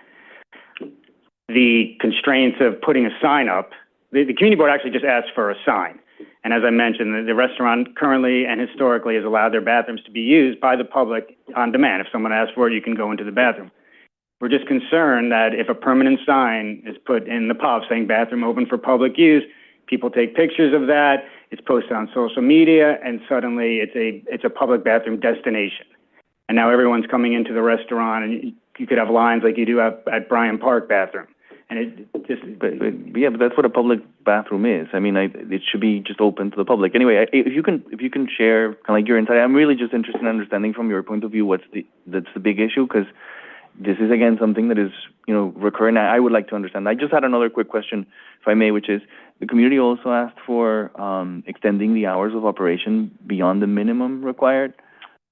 The constraints of putting a sign up, the community board actually just asked for a sign. And as I mentioned, the restaurant currently and historically has allowed their bathrooms to be used by the public on demand. If someone asks for it, you can go into the bathroom. We're just concerned that if a permanent sign is put in the POP saying bathroom open for public use, people take pictures of that, it's posted on social media, and suddenly it's a public bathroom destination. And now everyone's coming into the restaurant, and you could have lines like you do at Bryant Park bathroom. And it just... But that's what a public bathroom is. I mean, it should be just open to the public. Anyway, if you can share kind of like your insight, I'm really just interested in understanding from your point of view that's the big issue, because this is, again, something that is, recurring. I would like to understand. I just had another quick question, if I may, which is, the community also asked for extending the hours of operation beyond the minimum required,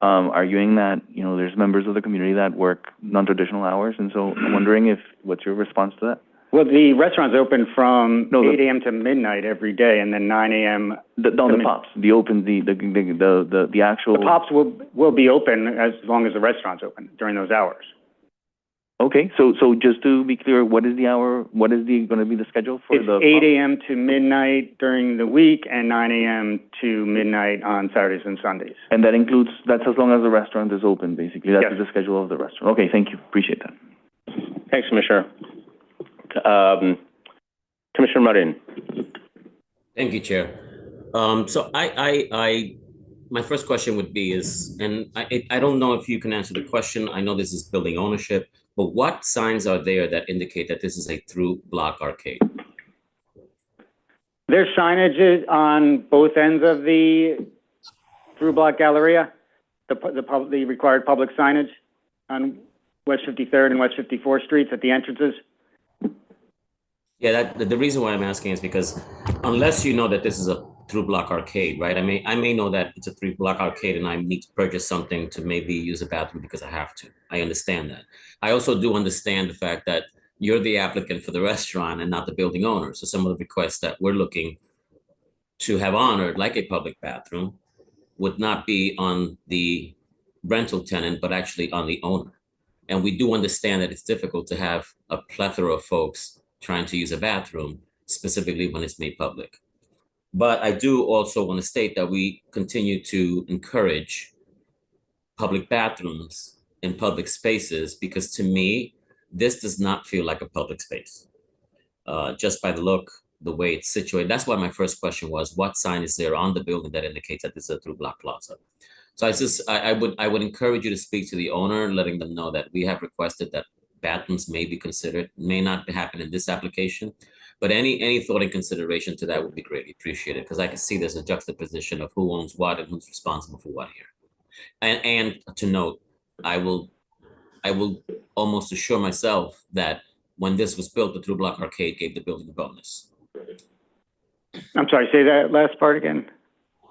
arguing that, there's members of the community that work non-traditional hours. And so I'm wondering what's your response to that? Well, the restaurant's open from 8 a.m. to midnight every day, and then 9 a.m. The POPs, the actual... The POPs will be open as long as the restaurant's open during those hours. Okay, so just to be clear, what is going to be the schedule for the... It's 8 a.m. to midnight during the week and 9 a.m. to midnight on Saturdays and Sundays. And that's as long as the restaurant is open, basically. That's the schedule of the restaurant. Okay, thank you. Appreciate that. Thanks, Commissioner. Commissioner Marin. Thank you, Chair. So my first question would be and I don't know if you can answer the question. I know this is building ownership, but what signs are there that indicate that this is a through block arcade? There's signage on both ends of the through block Galleria, the required public signage on West 53rd and West 54th Streets at the entrances. Yeah, the reason why I'm asking is because unless you know that this is a through block arcade, right? I may know that it's a through block arcade and I need to purchase something to maybe use a bathroom because I have to. I understand that. I also do understand the fact that you're the applicant for the restaurant and not the building owner. So some of the requests that we're looking to have honored, like a public bathroom, would not be on the rental tenant, but actually on the owner. And we do understand that it's difficult to have a plethora of folks trying to use a bathroom, specifically when it's made public. But I do also want to state that we continue to encourage public bathrooms in public spaces, because to me, this does not feel like a public space. Just by the look, the way it's situated. That's why my first question was, what sign is there on the building that indicates that this is a through block plaza? So I would encourage you to speak to the owner, letting them know that we have requested that bathrooms may be considered, may not happen in this application, But any thought and consideration to that would be greatly appreciated, because I can see there's a juxtaposition of who owns what and who's responsible for what here. And to note, I will almost assure myself that when this was built, the Through Block Arcade gave the building a bonus. I'm sorry, say that last part again.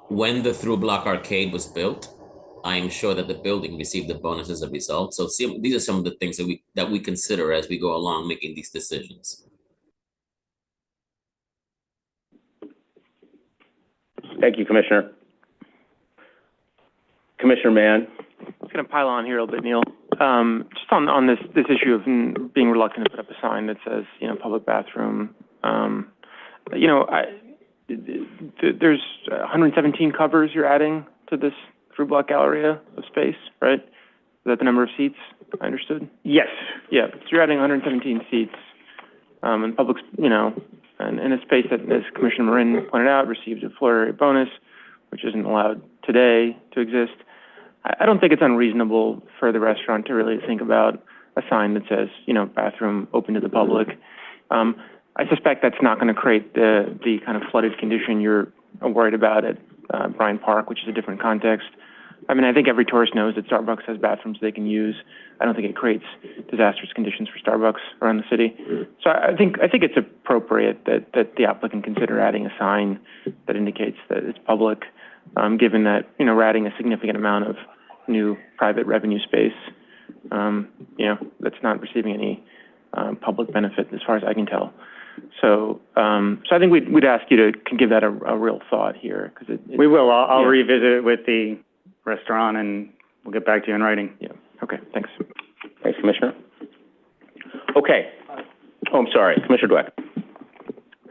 When the Through Block Arcade was built, I am sure that the building received a bonus as a result. So these are some of the things that we consider as we go along making these decisions. Thank you, Commissioner. Commissioner Mann. I'm just going to pile on here a little bit, Neil. Just on this issue of being reluctant to put up a sign that says, public bathroom. There's 117 covers you're adding to this through block galleria of space, right? Is that the number of seats? I understood. Yes. Yeah. So you're adding 117 seats, and public, and in a space that, as Commissioner Marin pointed out, received a floor area bonus, which isn't allowed today to exist. I don't think it's unreasonable for the restaurant to really think about a sign that says, bathroom open to the public. I suspect that's not going to create the kind of flooded condition you're worried about at Bryant Park, which is a different context. I mean, I think every tourist knows that Starbucks has bathrooms they can use. I don't think it creates disastrous conditions for Starbucks around the city. So I think it's appropriate that the applicant consider adding a sign that indicates that it's public, given that, we're adding a significant amount of new private revenue space, that's not receiving any public benefit as far as I can tell. So I think we'd ask you to give that a real thought here, because we will. I'll revisit it with the restaurant, and we'll get back to you in writing. Yeah. Okay. Thanks. Thanks, Commissioner. Okay. Oh, I'm sorry, Commissioner Dweck.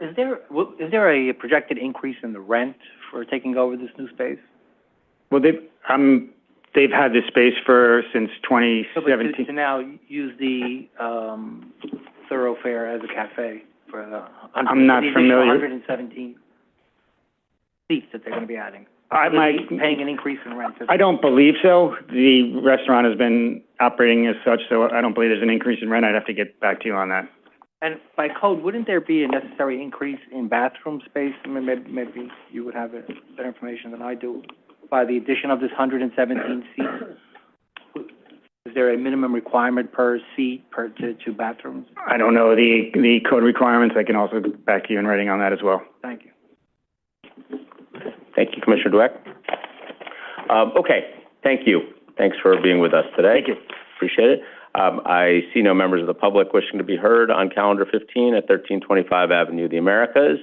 Is there a projected increase in the rent for taking over this new space? Well, they've had this space since 2017. So to now use the thoroughfare as a cafe for the I'm not familiar. 117 seats that they're going to be adding. Paying an increase in rent. I don't believe so. The restaurant has been operating as such, so I don't believe there's an increase in rent. I'd have to get back to you on that. And by code, wouldn't there be a necessary increase in bathroom space? I mean, maybe you would have better information than I do. By the addition of this 117 seats, is there a minimum requirement per seat to bathrooms? I don't know the code requirements. I can also get back to you in writing on that as well. Thank you. Thank you, Commissioner Dweck. Okay, thank you. Thanks for being with us today. Thank you. Appreciate it. I see no members of the public wishing to be heard on calendar 15 at 1325 Avenue of the Americas.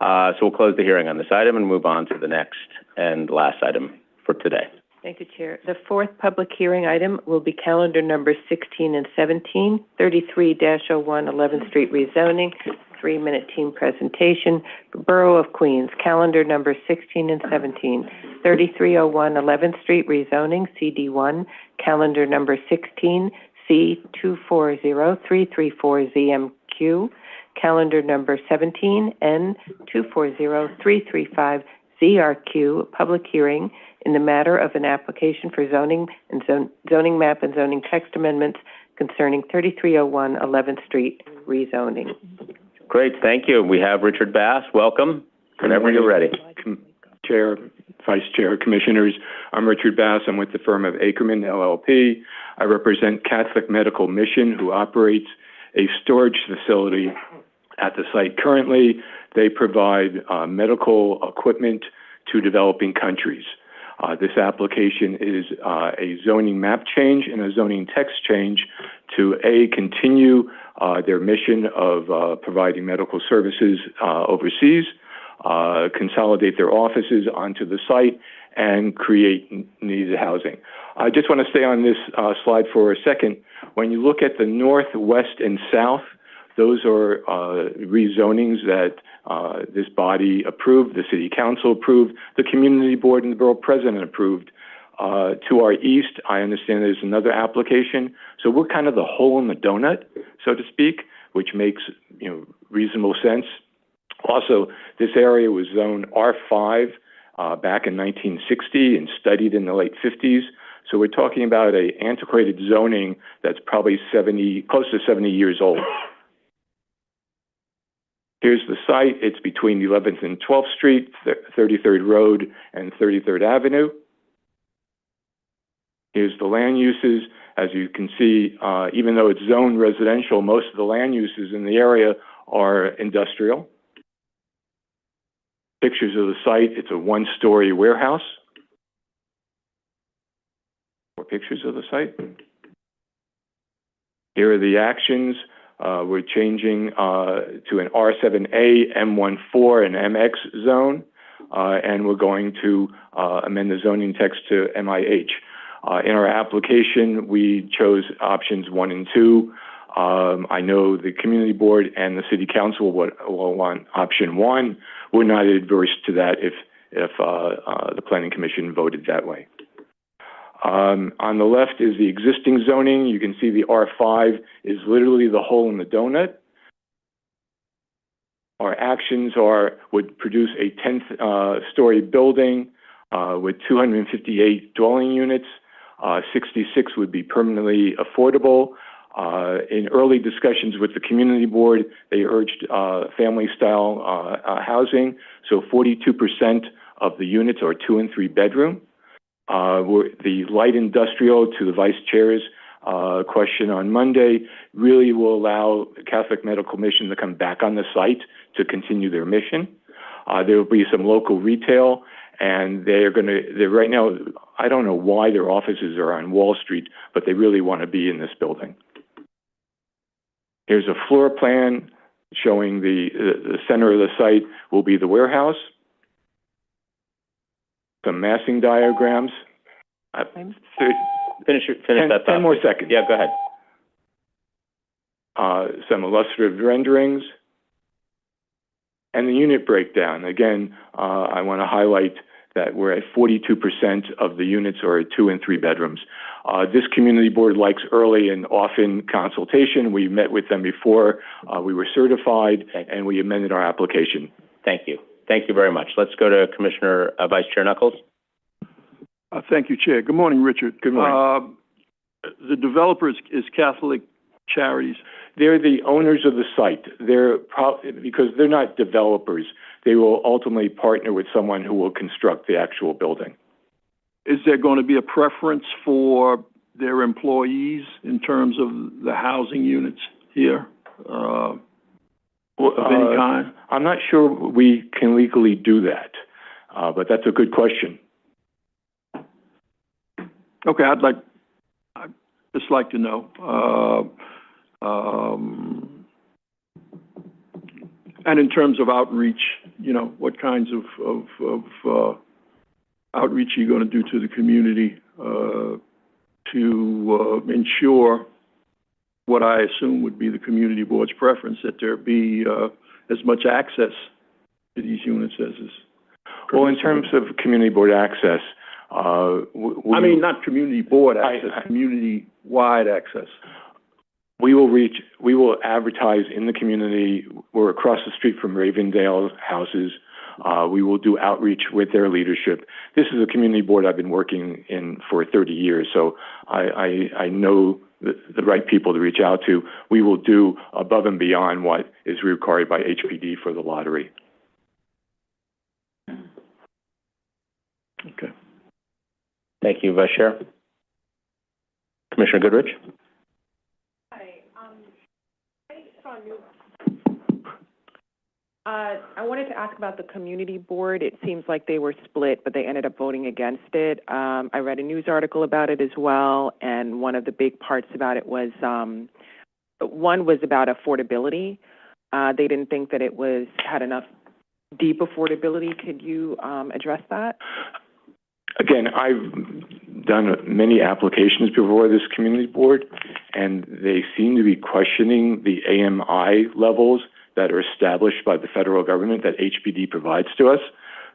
So we'll close the hearing on this item and move on to the next and last item for today. Thank you, Chair. The fourth public hearing item will be calendar numbers 16 and 17, 33-01 11th Street rezoning, 3-minute team presentation. Borough of Queens, calendar numbers 16 and 17, 3301 11th Street rezoning, CD1, calendar number 16, C240334ZMQ, calendar number 17, N240335ZRQ, public hearing in the matter of an application for zoning and zoning map and zoning text amendments concerning 3301 11th Street rezoning. Great, thank you. We have Richard Bass. Welcome. Whenever you're ready. Chair, Vice Chair, Commissioners, I'm Richard Bass. I'm with the firm of Ackerman, LLP. I represent Catholic Medical Mission, who operates a storage facility at the site. Currently, they provide medical equipment to developing countries. This application is a zoning map change and a zoning text change to continue their mission of providing medical services overseas, consolidate their offices onto the site, and create needed housing. I just want to stay on this slide for a second. When you look at the north, west, and south, those are rezonings that this body approved, the City Council approved, the Community Board and the Borough President approved. To our east, I understand there's another application. So we're kind of the hole in the donut, so to speak, which makes reasonable sense. Also, this area was zoned R5 back in 1960 and studied in the late 50s. So we're talking about an antiquated zoning that's probably close to 70 years old. Here's the site. It's between 11th and 12th Street, 33rd Road, and 33rd Avenue. Here's the land uses. As you can see, even though it's zoned residential, most of the land uses in the area are industrial. Pictures of the site. It's a one-story warehouse. More pictures of the site. Here are the actions. We're changing to an R7A, M14, and MX zone, and we're going to amend the zoning text to MIH. In our application, we chose options 1 and 2. I know the community board and the city council will want option 1. We're not adverse to that if the planning commission voted that way. On the left is the existing zoning. You can see the R5 is literally the hole in the donut. Our actions would produce a 10th story building with 258 dwelling units. 66 would be permanently affordable. In early discussions with the community board, they urged family-style housing. So 42% of the units are 2 and 3 bedroom. The light industrial, to the vice chair's question on Monday, really will allow Catholic Medical Mission to come back on the site to continue their mission. There will be some local retail, and they're right now, I don't know why their offices are on Wall Street, but they really want to be in this building. Here's a floor plan showing the center of the site will be the warehouse. Some massing diagrams. Finish that thought. 10 more seconds. Yeah, go ahead. Some illustrative renderings. And the unit breakdown. Again, I want to highlight that we're at 42% of the units are 2 and 3 bedrooms. This community board likes early and often consultation. We met with them before we were certified, and we amended our application. Thank you. Thank you very much. Let's go to Commissioner Vice Chair Knuckles. Thank you, Chair. Good morning, Richard. Good morning. The developer is Catholic Charities. They're the owners of the site. Because they're not developers, they will ultimately partner with someone who will construct the actual building. Is there going to be a preference for their employees in terms of the housing units here of any kind? I'm not sure we can legally do that, but that's a good question. Okay, I'd just like to know. And in terms of outreach, what kinds of outreach are you going to do to the community to ensure what I assume would be the community board's preference, that there be as much access to these units as is? Well, in terms of community board access, I mean, not community board access, community-wide access. We will advertise in the community. We're across the street from Ravendale houses. We will do outreach with their leadership. This is a community board I've been working in for 30 years, so I know the right people to reach out to. We will do above and beyond what is required by HPD for the lottery. Okay. Thank you, Vice Chair. Commissioner Goodrich. I wanted to ask about the community board. It seems like they were split, but they ended up voting against it. I read a news article about it as well, and one of the big parts about it was, one was about affordability. They didn't think that it had enough deep affordability. Could you address that? Again, I've done many applications before this community board, and they seem to be questioning the AMI levels that are established by the federal government that HPD provides to us.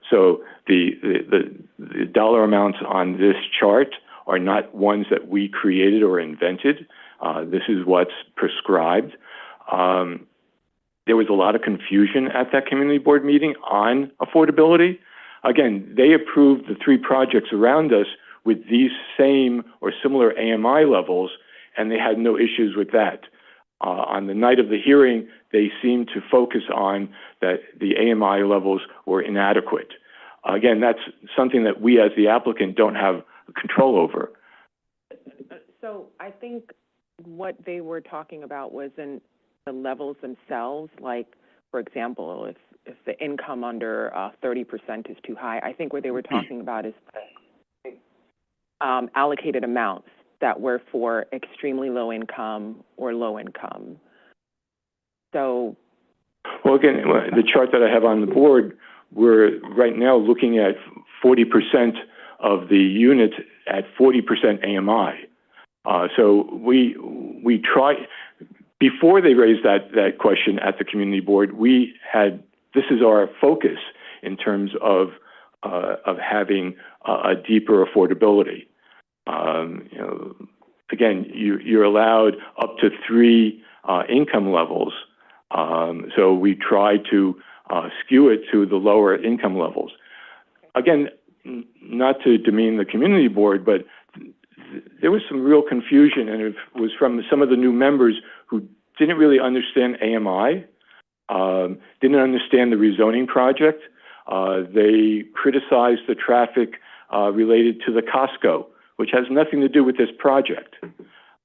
So the dollar amounts on this chart are not ones that we created or invented. This is what's prescribed. There was a lot of confusion at that community board meeting on affordability. Again, they approved the 3 projects around us with these same or similar AMI levels, and they had no issues with that. On the night of the hearing, they seemed to focus on that the AMI levels were inadequate. Again, that's something that we as the applicant don't have control over. So I think what they were talking about was in the levels themselves, like, for example, if the income under 30% is too high, I think what they were talking about is allocated amounts that were for extremely low income or low income. So, well, again, the chart that I have on the board, we're right now looking at 40% of the units at 40% AMI. So we try, before they raised that question at the community board, we had, this is our focus in terms of having a deeper affordability. You know, again, you're allowed up to 3 income levels. So we try to skew it to the lower income levels. Again, not to demean the community board, but there was some real confusion, and it was from some of the new members who didn't really understand AMI, didn't understand the rezoning project. They criticized the traffic related to the Costco, which has nothing to do with this project.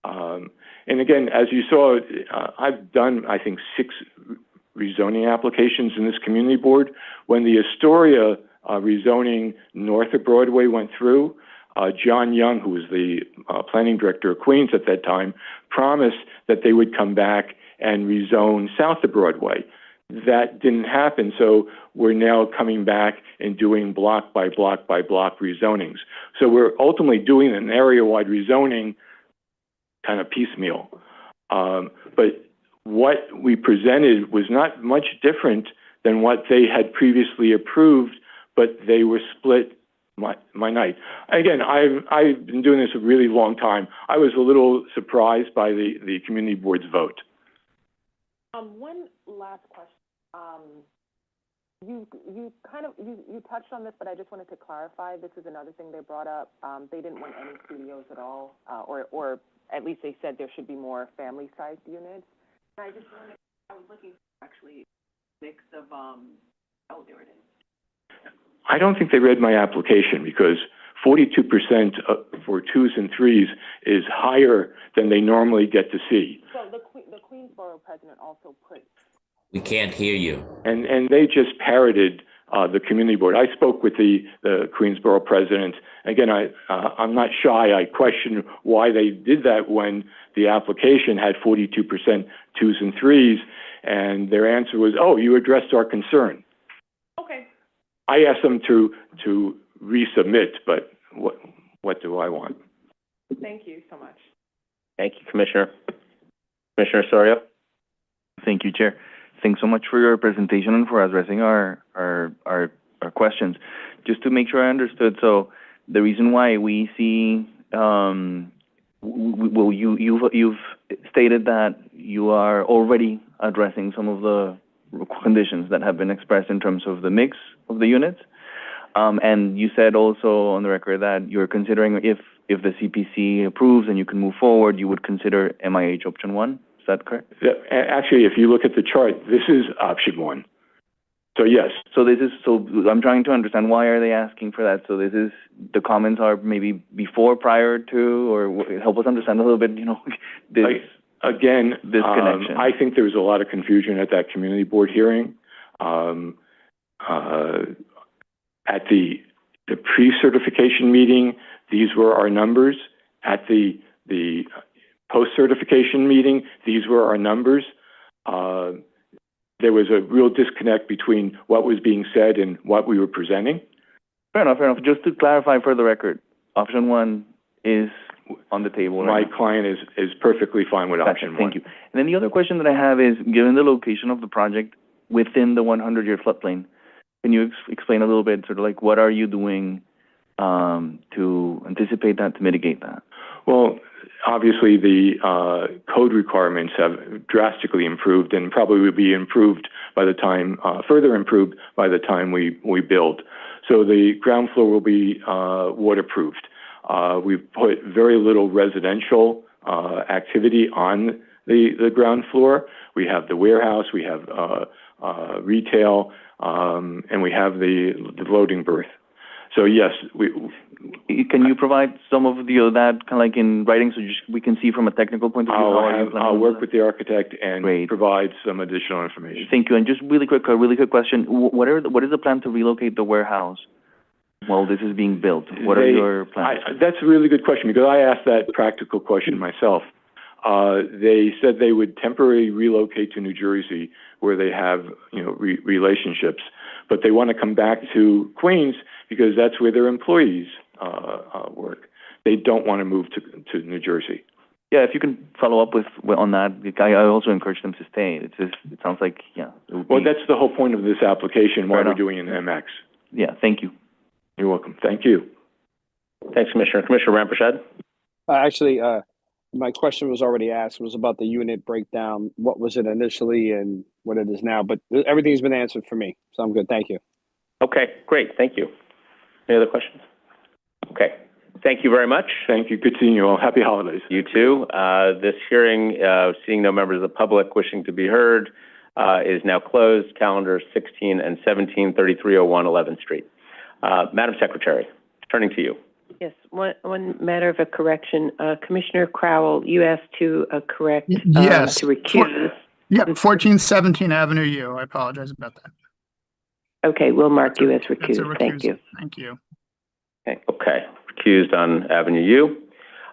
And again, as you saw, I've done, I think, 6 rezoning applications in this community board. When the Astoria rezoning north of Broadway went through, John Young, who was the planning director of Queens at that time, promised that they would come back and rezone south of Broadway. That didn't happen, so we're now coming back and doing block by block by block rezonings. So we're ultimately doing an area-wide rezoning kind of piecemeal. But what we presented was not much different than what they had previously approved, but they were split my night. Again, I've been doing this a really long time. I was a little surprised by the community board's vote. one last question. You touched on this, but I just wanted to clarify. This is another thing they brought up. They didn't want any studios at all, or at least they said there should be more family-sized units. And I just wanted, I was looking for actually a mix of, oh, there it is. I don't think they read my application, because 42% for 2s and 3s is higher than they normally get to see. So the Queensboro president also put. We can't hear you. And they just parroted the community board. I spoke with the Queensboro president. Again, I'm not shy. I question why they did that when the application had 42% 2s and 3s, and their answer was, "Oh, you addressed our concern." Okay. I asked them to resubmit, but what do I want? Thank you so much. Thank you, Commissioner. Commissioner Osorio? Thank you, Chair. Thanks so much for your presentation and for addressing our questions. Just to make sure I understood, so the reason why we see, well, you've stated that you are already addressing some of the conditions that have been expressed in terms of the mix of the units, and you said also on the record that you're considering if the CPC approves and you can move forward, you would consider MIH option 1. Is that correct? Yeah, actually, if you look at the chart, this is option 1. So yes. So I'm trying to understand, why are they asking for that? So this is, the comments are maybe before, prior to, or help us understand a little bit, this. Again, this connection. I think there was a lot of confusion at that community board hearing. At the pre-certification meeting, these were our numbers. At the post-certification meeting, these were our numbers. There was a real disconnect between what was being said and what we were presenting. Fair enough. Just to clarify for the record, option 1 is on the table. My client is perfectly fine with option 1. Thank you. And then the other question that I have is, given the location of the project within the 100-year floodplain, can you explain a little bit, sort of like, what are you doing to anticipate that, to mitigate that? Well, obviously the code requirements have drastically improved, and probably will be improved by the time, further improved by the time we build. So the ground floor will be waterproofed. We've put very little residential activity on the ground floor. We have the warehouse, we have retail, and we have the loading berth. So yes, Can you provide some of that kind of like in writing so we can see from a technical point of view? I'll work with the architect and provide some additional information. Thank you. And just a really quick question. What is the plan to relocate the warehouse while this is being built? What are your plans? That's a really good question because I asked that practical question myself. They said they would temporarily relocate to New Jersey where they have, relationships, but they want to come back to Queens because that's where their employees work. They don't want to move to New Jersey. Yeah, if you can follow up on that, I also encourage them to stay. It sounds like, Well, that's the whole point of this application, why we're doing an MX. Yeah, thank you. You're welcome. Thank you. Thanks, Commissioner. Commissioner Rampersad? Actually, my question was already asked. It was about the unit breakdown. What was it initially and what it is now? But everything's been answered for me, so I'm good. Thank you. Okay, great. Thank you. Any other questions? Okay. Thank you very much. Thank you. Good seeing you all. Happy holidays. You too. This hearing, seeing no members of the public wishing to be heard, is now closed. Calendar 16 and 17, 3301 11th Street. Madam Secretary, turning to you. Yes, one matter of a correction. Commissioner Crowell, you asked to correct, yes. to recuse. 1417 Avenue U. I apologize about that. Okay, we'll mark you as recused. Thank you. Thank you. Okay. Recused on Avenue U.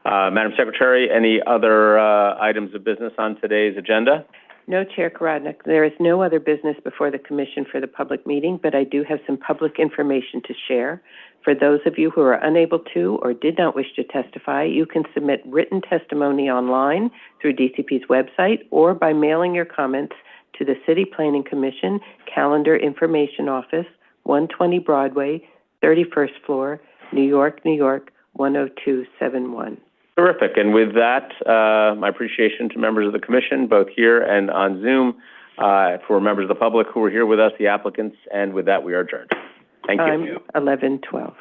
Madam Secretary, any other items of business on today's agenda? No, Chair Karadnick. There is no other business before the Commission for the public meeting, but I do have some public information to share. For those of you who are unable to or did not wish to testify, you can submit written testimony online through DCP's website or by mailing your comments to the City Planning Commission, Calendar Information Office, 120 Broadway, 31st floor, New York, New York, 10271. Terrific. And with that, my appreciation to members of the Commission, both here and on Zoom, for members of the public who are here with us, the applicants, and with that, we are adjourned. Thank you. Time 11:12.